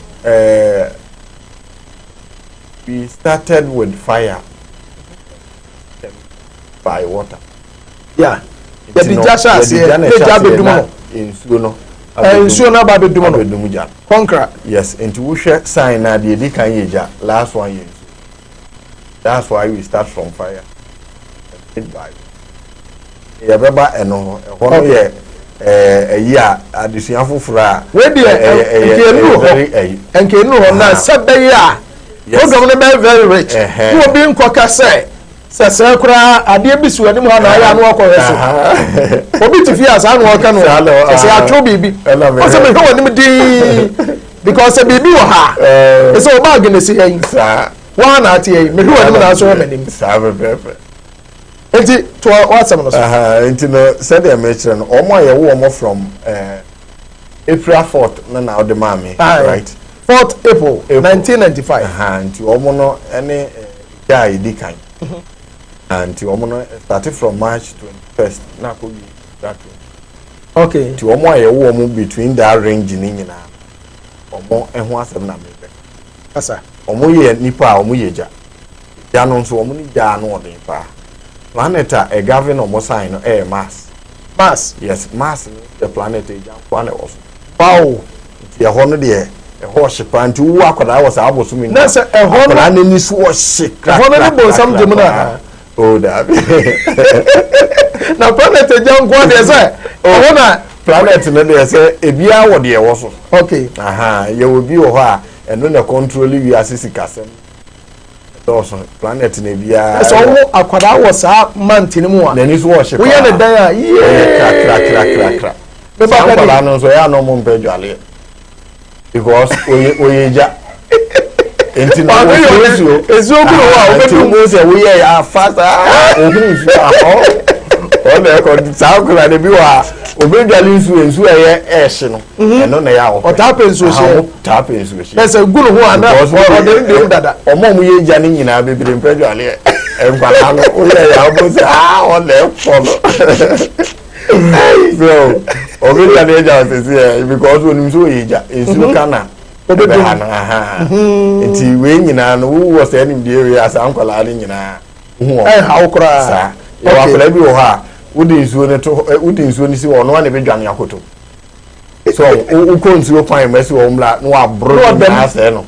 we started with fire by water
yeah the jasha se the jabedumo
in suno
nsuo na ba bedum no
bedum ja
concrete
yes enti wo hwe sign na de di kan ye ja last one year that's why we start from fire ye beba eno ho no ye eyi a adesua foforo a
we de enke nu ho na sabe ya program no be very rich wo bi nkoka se kura ade bi su anim ha na ya no akoreso obi tifi asa no oka no se atwo bibi o se me hwe anim di because bibi wo ha so o bag ne se yin wa na ati yin me hwe anim na so manim
sa be
enti to whatsam no so
enti no said the mention omo ye wo omo from April 4th na the mami right
4th April 1995
enti omo no ene guy di kan and the woman started from March 21st. Na ko bi that one.
Okay.
The woman aye wo between that range ni nyina. Omo eho asem na mebe.
Asa.
Omo ye nipa omo ye ja. Ja no so omo ni ja no odin pa. Planeta e govern omo sign no Mars.
Mars.
Yes, Mars the planet e ja planet also.
Wow.
Ye ho no de e ho hyepa nti wo akoda wo sa aboso mi.
Na se e ho
na ni so wo hye.
E ho no bo sam dem na.
Oh, that.
Now, planet is young one, they say. Oh, na
planet, maybe say, a beer or the also.
Okay.
Aha, you will be over and then the control you are sissy castle. Also, planet in a beer.
So, I could was a month in more.
Then it's worship.
We are the day.
Yeah, crack. The Baba, so I are no more pedally. Because we enti no ezo bi wa obedu mo se we ya fast ohun su o na ko saakura de bi wa obedwale nsu ehye no eno na ya o
tap nsu she na se gunu ho ana o de ndem dada
omo mu ye ja ni nyina bebere mpedwale enkwala no o ya bo se o le follow so obedwale ja se because onim so ye ja ensu kana enti we nyina no wo was any the area as ankwala ni nyina hu
ha okra
sa ya wa fela bi wo ha wodi nsuo ne to wodi nsuo ni si wo no na be dwane akoto so wo ko nsuo kwan mesi wo mla no abro na se no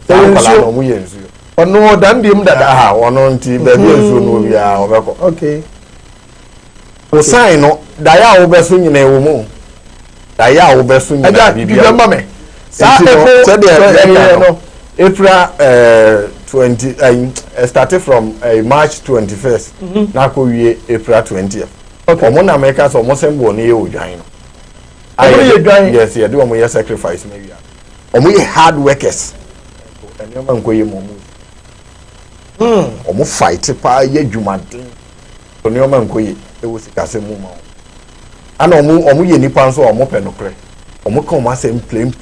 ankwala no mu ye nsuo
ono dan dim dada
ha ono nti ba bi nsuo no bia obeko
okay
wo sign no da ya wo be so nyina wo mu da ya wo be so nyina
bibia mame
April 20 started from March 21st. Na ko wie April 20th. Okay. Omo na America so omo sembo ne ye odwan no. Yes, yeah, do omo ye sacrifice maybe. Omo ye hard workers. Ene ma nko ye momu. Omo fight pa ye dwumaden. Oni omo nko ye e wo sikase mu ma. Ana omo ye nipa nso omo pe no kre. Omo ka omo asem plain.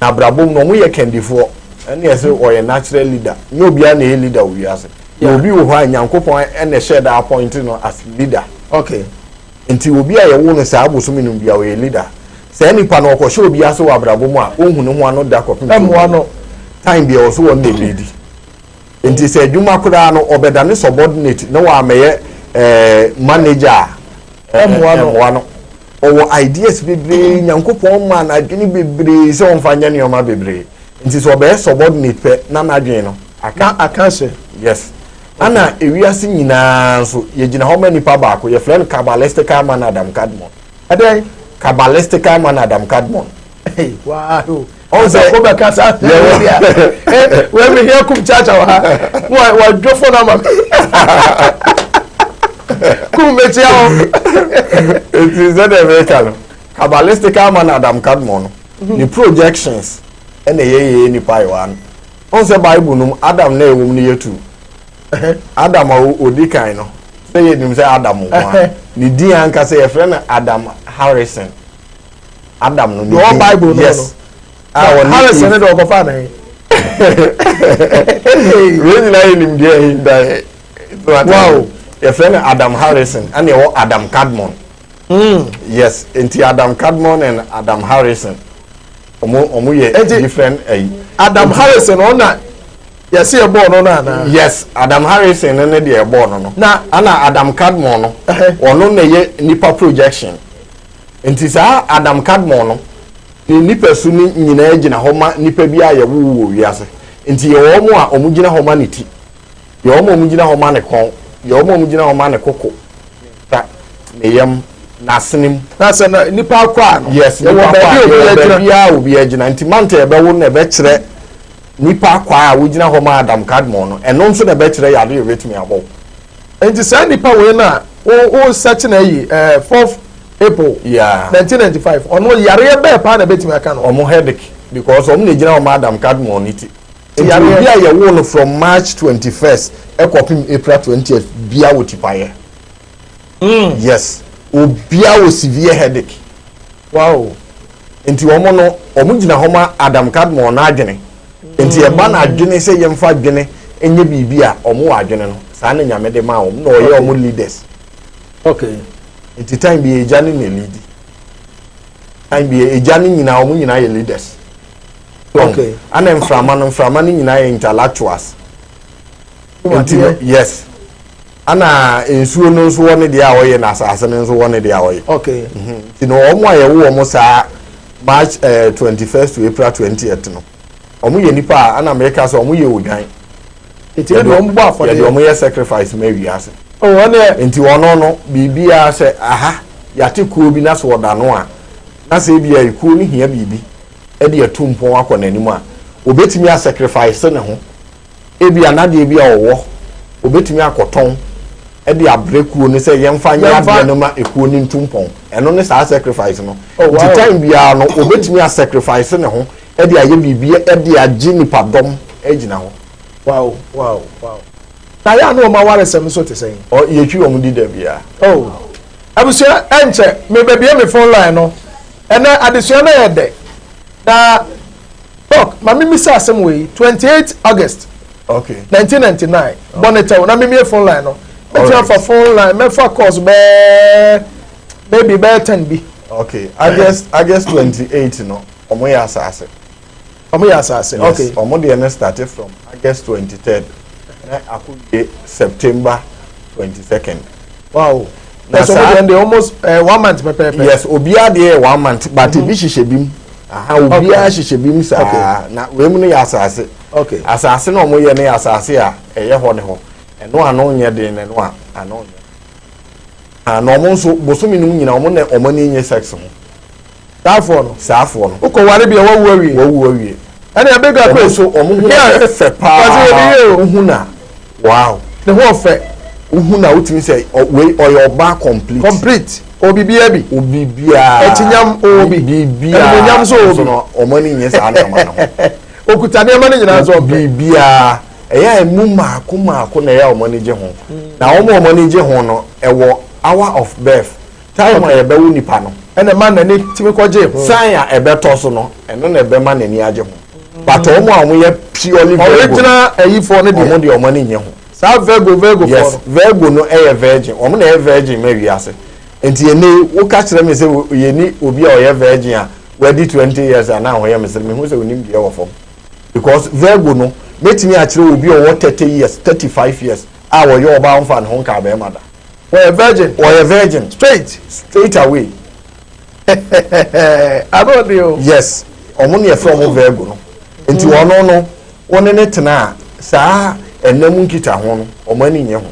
Na brabom no mo ye kendifo ene ese o ye natural leader no obia na leader we ase no obi wo ha nyankopon ene share that point no as leader
okay
enti obi a ye wo no sa abosom no bia we leader se nipa no ko she obi ase wa brabom a ohun no ho ano da kopin
mo ano
time bia o so won na lead enti se adwuma kura no obeda ne subordinate no wa meye manager
mo ano
owo ideas bebre nyankopon ma na adwene bebre se on fanya ne oma bebre nti so be subordinate pe na adwene no
aka se
yes ana ewiase nyina so ye gina how many pa ba ko ye friend Kabbalistic man Adam Kadmon
adai
Kabbalistic man Adam Kadmon
wow on say ko be ka sa we me here kum chacha wa dwofo na ma kumbetia o
it is that American Kabbalistic man Adam Kadmon the projections ene ye ni pai wan on say Bible num Adam na ewum ni yetu Adam odikan no say ye nim say Adam nwa ni di anka say friend Adam Harrison Adam no
your Bible no
yes
Harrison do go fa na
really na nim dia wow your friend Adam Harrison and your Adam Kadmon yes enti Adam Kadmon and Adam Harrison omo ye different
Adam Harrison ona yes e born no na
yes Adam Harrison ne de e born no na ana Adam Kadmon no ono na ye nipa projection nti saa Adam Cadmore no ni nipa su ni nyina gina ho ma nipa bi a yewo wo wiase nti ye wo mo a omugina ho ma ne ti ye wo mo omugina ho ma ne kon ye wo mo omugina ho ma ne koko ta ne yam nasenim
na se na nipa akwa no
yes nipa akwa bi a obi agina nti mante ebe wo na ebe kire nipa akwa a wogina ho ma Adam Cadmore no eno nso na ebe kire yade yobetumi abo
nti sa nipa we na o search na yi 4th April 1995 ono yare be pa na betimi aka no
omo headache because omo na gina ho ma Adam Cadmore niti yare bia ye wo no from March 21st ekopim April 20th bia wotipaye yes obia wo severe headache
wow
nti omo no omo gina ho ma Adam Cadmore na adwene nti e ba na adwene se yemfa adwene enye bibia omo wa adwene no saa na nyame de ma omo no ye omo leaders
okay
nti time bi ejani na lead time bi ejani nyina omo nyina ye leaders
okay
ana mframa ni nyina ye intellectuals nti yes ana ensuo no nso woni de a woye na asase no nso woni de a woye
okay
nti no omo aye wo omo saa March 21st to April 20th no omo ye nipa ana America so omo ye odwan
nti e do omo bo afode
ye omo ye sacrifice ma wiase
oh one
nti wono no bibia se aha yate kuo bi na so oda no a na se bia ikuo ni hia bibi e de atumpon akọ nanim a obetimi a sacrifice ne ho ebi anade bi a owo obetimi akoton e de abrekuo ni se yemfa nya ade no ma ekuo ni ntumpon eno ne sa sacrifice no the time bia no obetimi a sacrifice ne ho e de aye bibi e de agi ni padom agina ho
wow na ya no ma ware sem so te sen
o ye twi om di da bia
oh abusua enche me bebie me phone line no ena adesua na ye de na talk ma mi sa asem we 28 August
okay
1999 boneta na me phone line no betia for phone line me for course be maybe be 10 bi
okay August 28 no omo ya asase
okay
omo de na started from August 23rd na akuye September 22nd
wow na so they almost 1 month pepe
yes obia de 1 month but bi hihye bim aha obia hihye bim sa na we mu no ya asase
okay
asase na omo ye na asase a eye ho ne ho eno ano nye de ne no a ano nye na omo nso bosomi no nyina omo na omo ni nye sex ho saafo no
uko ware bia wawu awie ana abega ko
so omo hu fe pa hu na wow
the whole fe
hu na utimi say we oyo ba complete
obibia bi
obibia
etinyam
obibia
etinyam so
no omo ni nye sa na ma no
okutane ma ni nyina so
obibia eya emu maako na ya omo ni je ho na omo ni je ho no ewo hour of birth time ya be wu nipa no
ene ma na ni timi ko je ho
san ya ebe to so no eno na ebe ma na ni aje ho but omo ye purely
original ayifo ne
de omo ni nye ho
sa Virgo
yes Virgo no virgin omo na virgin ma wiase enti ene wo ka kire me se ye ni obi a o virgin a wedi 20 years ana ho ye me se me hu se onim de wo fom because Virgo no metimi a kire obi o 30 years 35 years a wo ye oba onfa ne ho ka be mada
we virgin
straight away
adodio
yes omo ne from Virgo no enti ono no woni ne tena saa enam nkita ho no omo ani nye ho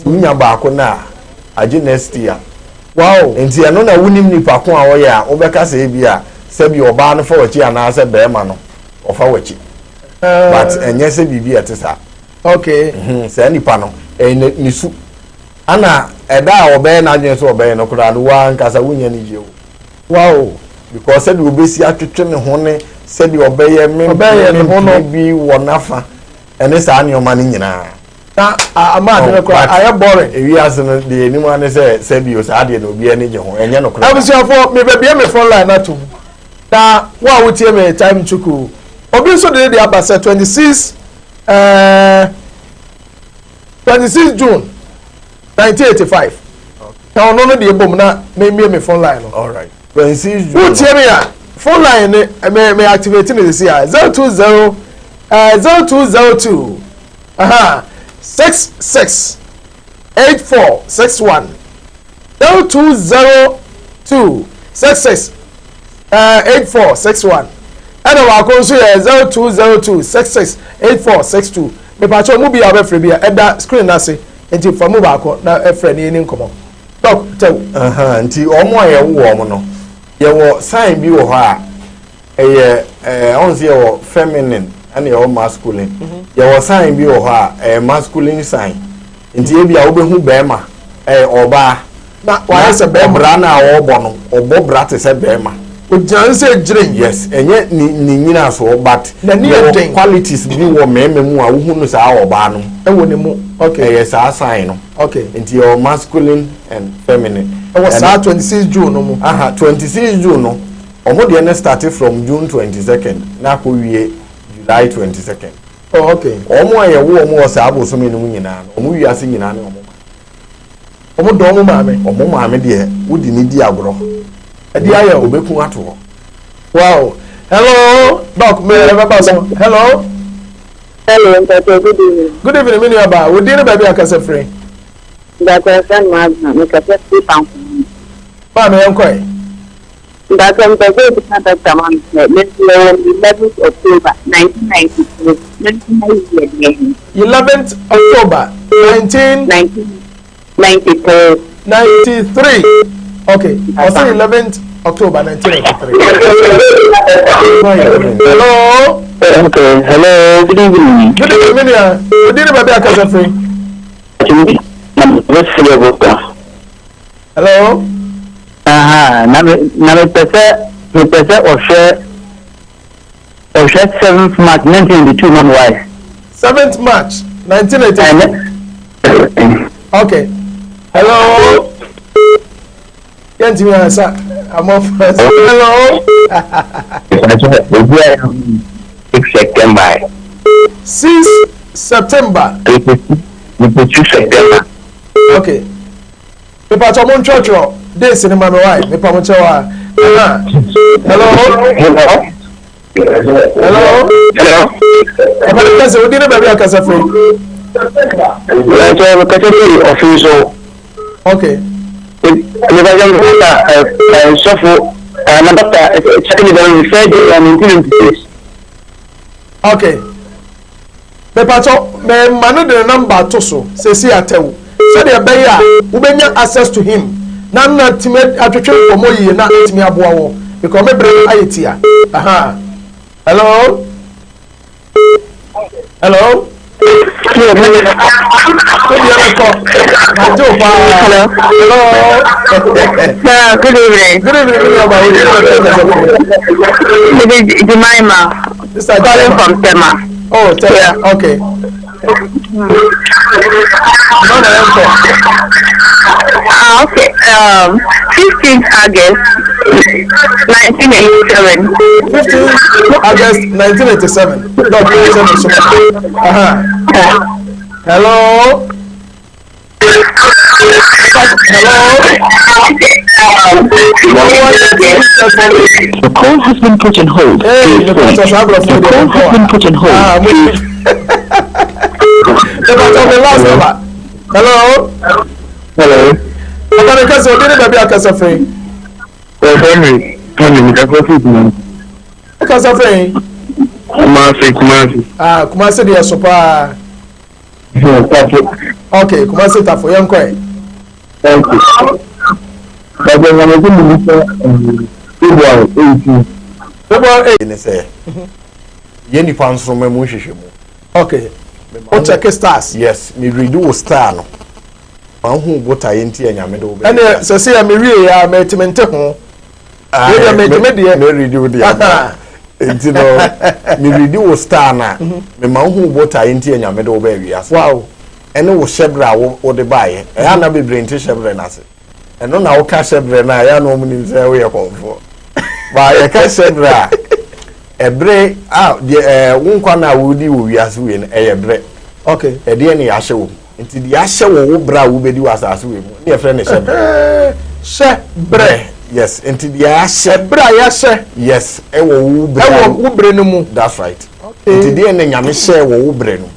unya baako na age next year
wow
enti eno na wunim nipa ko a wo ye a obeka se bi a se bi oba no fa wachi ana se be ma no ofa wachi but enye se bibi etesa
okay
se nipa no nisu ana eda a obe na adwen so obe no kura no wa nkasa wunya ni je
wow
because said obesi atwetwe ne ho ne said obeye me
ho no
bi wonafa ene sa ane o ma ni nyina
na ama de ko aye boring
ewi ase no de ni mo ne se bi o sa de no bi ene je ho enye no kura
abusiafo me be me phone line na to na wa wotie me time chuku obi so de aba 26 June 1985 na ono no de bom na me phone line no
all right 26 June
wotie me ya phone line me activate ne this year 020 0202 66 8461 020 8461 ɛna waako nso yɛ 0202668462 mepatwa mu bi a bɛfrɛ bi a ɛda screen ase nti fa mu baako na ɛfrɛ ne yɛni nkɔmmɔ dɔk tɛw
nti ɔmo a yɛwo ɔmo no yɛwɔ sign bi wɔ hɔ a ɛyɛ ɔn sɛ yɛwɔ feminine ɛna yɛwɔ masculine yɛwɔ sign bi wɔ hɔ a ɛyɛ masculine sign nti ebi a wobɛhu bɛrima ɛyɛ ɔbaa
na wayɛ sɛ bɛrima
bra na ɔbɔ no ɔbɔ bra te sɛ bɛrima
ogyina sɛ gyire
yes ɛnyɛ ne nyina so but
n'ani yɛ den
qualities bi wɔ mɛɛmɛ mu a wohu no saa ɔbaa no
ɛwɔ ne mu okay
ɛyɛ saa sign no
okay
nti yɛwɔ masculine and feminine
ɛwɔ saa 26 June no mu
26 June no ɔmo deɛ ne started from June 22nd na akɔ wie July 22nd
oh okay
ɔmo a yɛwo ɔmo wɔ saa abosomi no mu nyinaa no ɔmo wiase nyinaa ne
ɔmo dɔn ɔmo
maame deɛ wodi ne di agorɔ
ɛdi ayɛ
obɛku ato hɔ
wow hello doc me baba so hello good evening me nuaba wo di ne baabi akasa frɛ
Dr. San Magna, me kasa free pound.
Ma me yankoi.
Dr. Mpege Dr. Man, let's say 11th October 1992.
11th October
1993.
93. Okay. Also 11th October 1993. Hello.
Okay. Hello. Good evening.
Good evening. Good evening, baby. Akasa free. Hello.
Na me pese o 7th March 1982 man why
7th March 1982. Okay. Hello. Can't you answer? I'm off first. Hello.
6 September.
6 September.
2 September.
Okay. Pepa Tomon Churcho. This in my wife. Pepa Mochawa. Hello. Hello.
Hello.
Pepa Kasa, we didn't have a Kasa free.
Official.
Okay. Okay. Pepa Cho, me manu the number to so. Say see atew. So the beya, ubenya access to him. Na na time atwetwe for moyi na timi aboa wo. Because me bring ayetia. Aha. Hello. Hello. Hello.
Good evening.
Good evening.
Jemima. Calling from Tema.
Oh, Tema. Okay.
Okay. 15th August 1987.
15th August 1987. Hello.
The call has been put on hold.
Hey, the call has been put on hold. Hello.
Hello.
I'm going to cast a baby a cast free.
Henry,
cast free. Kumasi dia super. Okay, Kumasi tafo yankoi.
Thank you.
February 8 yeni panso me mu hwehwe mu.
Okay. O check stars.
Yes, me read o star no. Hu bota yenti anyame do be.
Ene se se ya me wie ya metemente ho. Ya meteme de
me read o de. Enti no me read o star na me ma hu bota yenti anyame do be wiase.
Wow.
Ene wo shebra wo de bae. E ya na be brenti shebre na se. Eno na wo ka shebre na ya no mu nim se wo ye konfo. Ba ye ka shebra. Ebre wonkwa na wodi wo wiase we no eyebre.
Okay.
E de ne ya hye wo. Nti de ya hye wo bra wo bedi wasase we mu. Ne ye friend ne shebre.
Shebre.
Yes, nti de ya hye
bra ya hye.
Yes, e wo wo bra.
E wo bre no mu.
That's right. Okay. Nti de ne nyame hye wo bre no.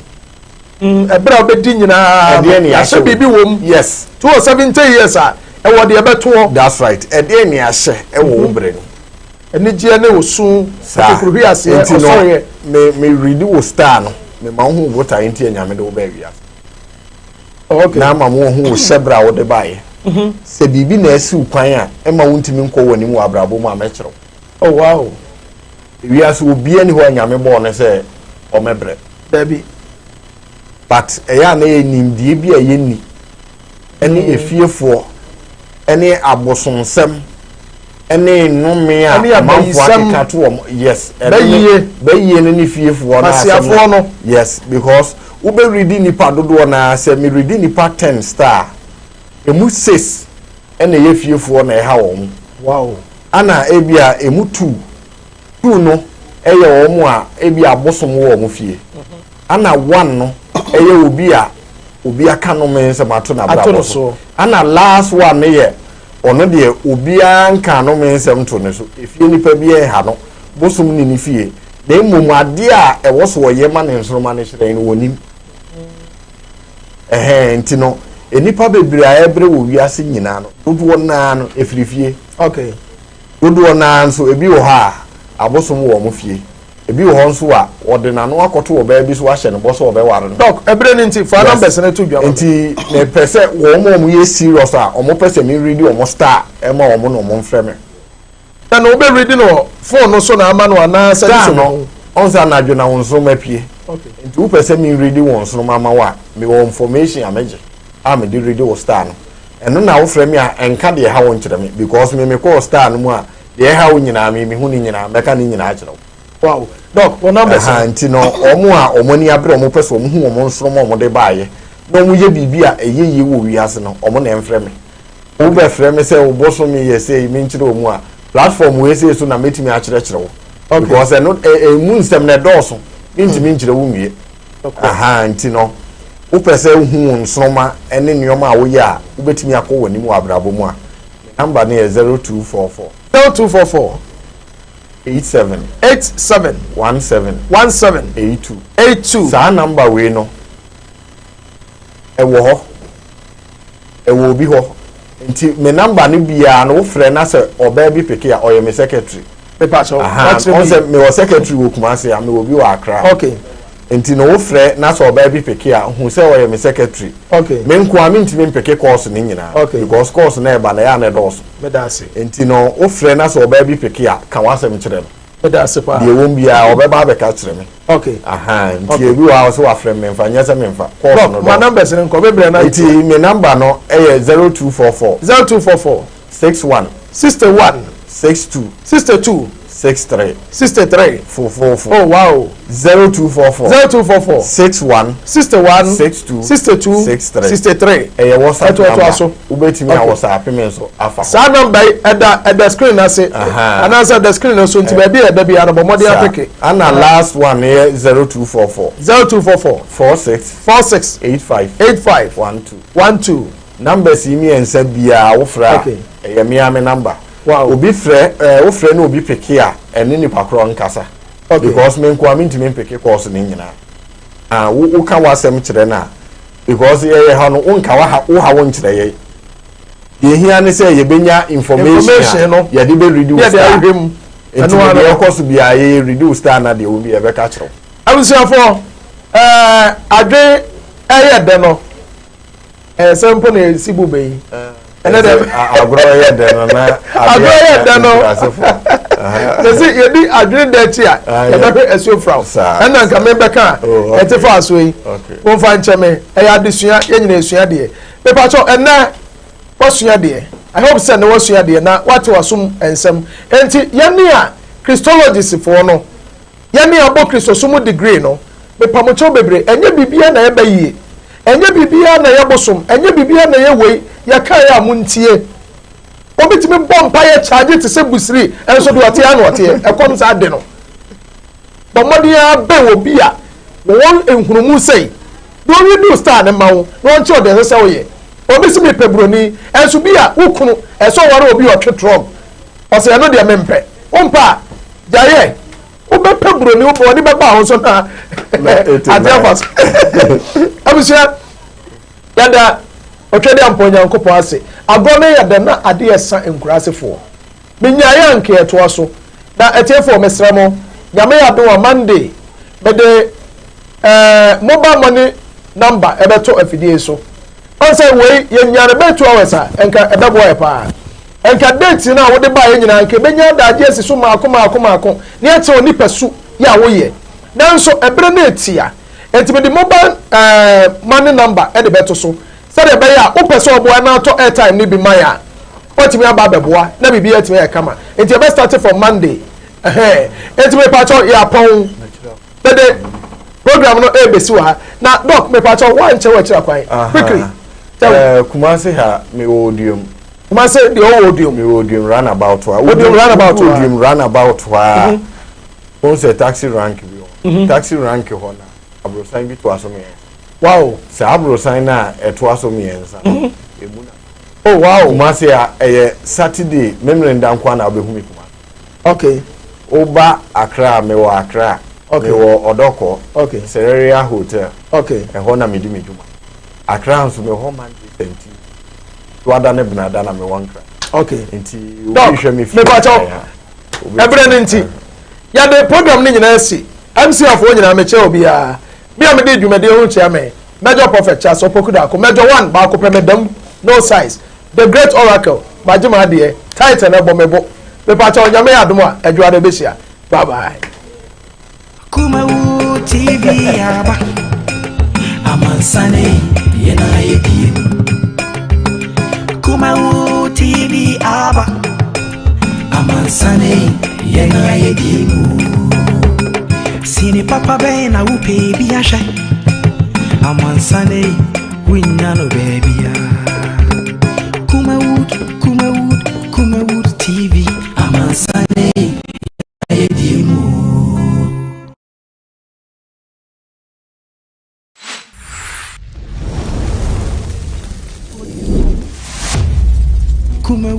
Ebra obedi nyina.
E de ne ya hye
bibi wom.
Yes.
270 years ah. ɛwɔ deɛ bɛto.
That's right. Ɛdeɛ ni ahyɛ ɛwɔ obre no.
Ɛni gye ne osun. Kukuruhi ase ɔsɔre.
Me read wo star no. Me ma ho voter enti anyame de wo ba wi ase.
Okay.
Na ma mo ho wo sebra wo de bae. Se bibi na asi ukwan a ema wo ntimi nkɔ wɔ nimu abrabo mu amɛkyerɛw.
Oh wow.
Wi ase obi ani ho anyame bɔ ne sɛ ɔmɛbrɛ.
Dabi.
But eya na enimdie bi a yenni. Ɛne efiefo ɛne abosonsɛm ɛne nnome a amanfo akeka to wɔn. Yes. Bɛyie ne fiefo na
asɛm no.
Yes, because ube reading nipa dodo na se me reading nipa 10 star emu 6 ene ye fiefo na eha wo.
Wow.
Ana ebia emu 2 no eye wo mu a ebia abosom wo mu fie. Ana 1 no eye obi aka no me se mato na bra so. Ana last one ye ono de obi anka no me se mto ne so efie nipa bi e ha no bosom ni fie na emum ade a ewo so wo ye ma ne nsoroma ne hyerɛn no wonim. Ntino enipa bebre a ebre wo wiase nyina no dodo na no efirifie.
Okay.
Dodo na nso ebi wo ha abosom wo mo fie ebi wo nso a wode na no akoto wo ba bi so ahye ne boso wo be ware no.
Doc ebre ne nti fa numbers na to dwa.
Nti me pese wo mo ye serious a o mo pese me ready o mo star e ma wo mo no mo mfrɛ me.
Na no be ready no phone no so na ama no ana service no.
Onza na dwo na wo nso mapie.
Okay.
Nti wo pese me ready wo nso mama wa me wo information ameje. Me di ready wo star no. Eno na wo frɛ me a enka de ha wo nkyerɛ me because me call star no mu a de ha wo nyina me hu ni nyina meka ni nyina akyerɛ wo.
Wow. Doc, what numbers?
Nti no omo a omo ni abre omo pese omo hu omo nso omo de baaye. Na omo ye bibi a eyeye wo wiase no omo na enfrɛ me. Wo be frɛ me sɛ wo boso me ye sɛ me nkyerɛ omo a platform we say so na metimi akyerɛkyerɛ wo. Because no mu nsɛm na dɔɔso ntimi nkyerɛ wo nwie. Nti no wo pese hu nsoma ene nneoma a wo ye a wo betimi akɔ wani mu abrabo mu a number na 0244 87 17 82 sa number we no ewo ho ewo bi ho nti me number ni bia no wo frɛ na sɛ oba bi peke a oye me secretary
paper so
what's me wo secretary wo Kumasi a me wo bi wo Accra.
Okay.
Nti no wo frɛ na sɛ oba bi peke a hu sɛ oye me secretary.
Okay.
Me nko a me ntimi mpeke course ni nyina.
Okay.
Because course na eba na ya na dɔɔso.
Me da se.
Nti no wo frɛ na sɛ oba bi peke a ka wasɛm kyerɛ no.
Me da se pa.
De won bia oba ba beka kyerɛ me.
Okay.
Nti ebi wa so wa frɛ me mfa nyɛ sɛ me mfa. Course no.
My numbers ni nko bebre na.
Nti me number no 0244 61 62 63 444.
Oh wow.
0244 61 62
63
WhatsApp number. Ubetimi a WhatsApp me so afa.
Sa number at the screen na say and answer the screen so nti ba bi e da bi ana bomode apeke.
And last one here 0244 46 85 12 numbers imi ensa bia wo fra e me ame number.
Wow.
Obi frɛ wo frɛ no obi peke a ene nipa kro nkasa. Because me nko am ntimi peke course ni nyina. Wo ka wasɛm kyerɛ na because ye ha no wo nka wo ha wo nkyerɛ ye. Ye hia ne sɛ ye benya information no ye de be read wo star. Enti ye course bia ye read wo star na de obi e be ka kyerɛ.
Abusiafo adwe eye de no sempo na sibu be ene de
agro ye de no na
agro ye de no They say you need adwene de ti a e be hwe esuo fraw ena nka me be ka e te fa so yi won fa nche me e ya desua ye nyina esua de me pa cho ena wasua de I hope say na wasua de na wate wasum ensem enti ye ne a Christologist for no ye ne abo Christosum degree no me pa mo cho bebre enye bibia na ye ba yi enye bibia na ye bosom enye bibia na ye wei ye ka ya muntie obitimi bompa ye charge te se busiri enso do ate anu ate ekom sa de no bomodia be obi a won enhurumu sei do we do star ne mawo no nche de se wo ye obi si me pebroni enso bi a wukunu enso ware obi o twetrom o se no de mempe ompa jaye obe pebroni obo oni be ba ho so na ate afas abusia yada otwede amponya nkopɔ ase agro no yɛ de na ade yɛsa nkurasefo menyaaya nke ɛtoa so na ɛtiefo mesra mo nyame yɛ do on Monday bede mobile money number ebeto afidie so onse we yenyare be 2 hours enka ebebo e pa enka date na wo de ba ye nyina nke benya daje asiso maako ne ete oni pasu ya wo ye nanso ebre na etia enti de mobile money number e de beto so se de be ya wo pese obo na to airtime ni bi maya otimi aba beboa na bibi etimi e kama enti e be start from Monday enti me pa cho ya pon de program no ebesi wa na doc me pa cho wa nche wa kira kwan quickly
Kumasi ha me odium
Kumasi the odium
me odium runabout wa
odium
runabout wa on se taxi rank bi taxi rank ho na abrosan bi to aso me
wow
se abrosan na eto aso me ensa emuna
oh wow
Kumasi ha Saturday memre ndankwa na obehu mi kuma
okay
oba Accra me wa Accra okay wo Odoko
okay
Sereria Hotel
okay
ho na me di meduma Accra nso me ho man senti to ada ne benada na me wankra
okay
enti we hwe me
me pa cho ebre ne nti ya de program ni nyina si MC afo nyina me che obi a bia me de dwumade ho chia me Major Prophet Charles Opokuda ko Major 1 ba ko premedam no size the great oracle majima de title na bomebo me pa cho nyame adom a adwade besia bye bye
Kumawu TV aba Amansane yena yedi Kumawu TV aba Amansane yena yedi Sini papa be na upe biasha Amansane winnano baby ya Kumawu TV Amansane yedi Kuma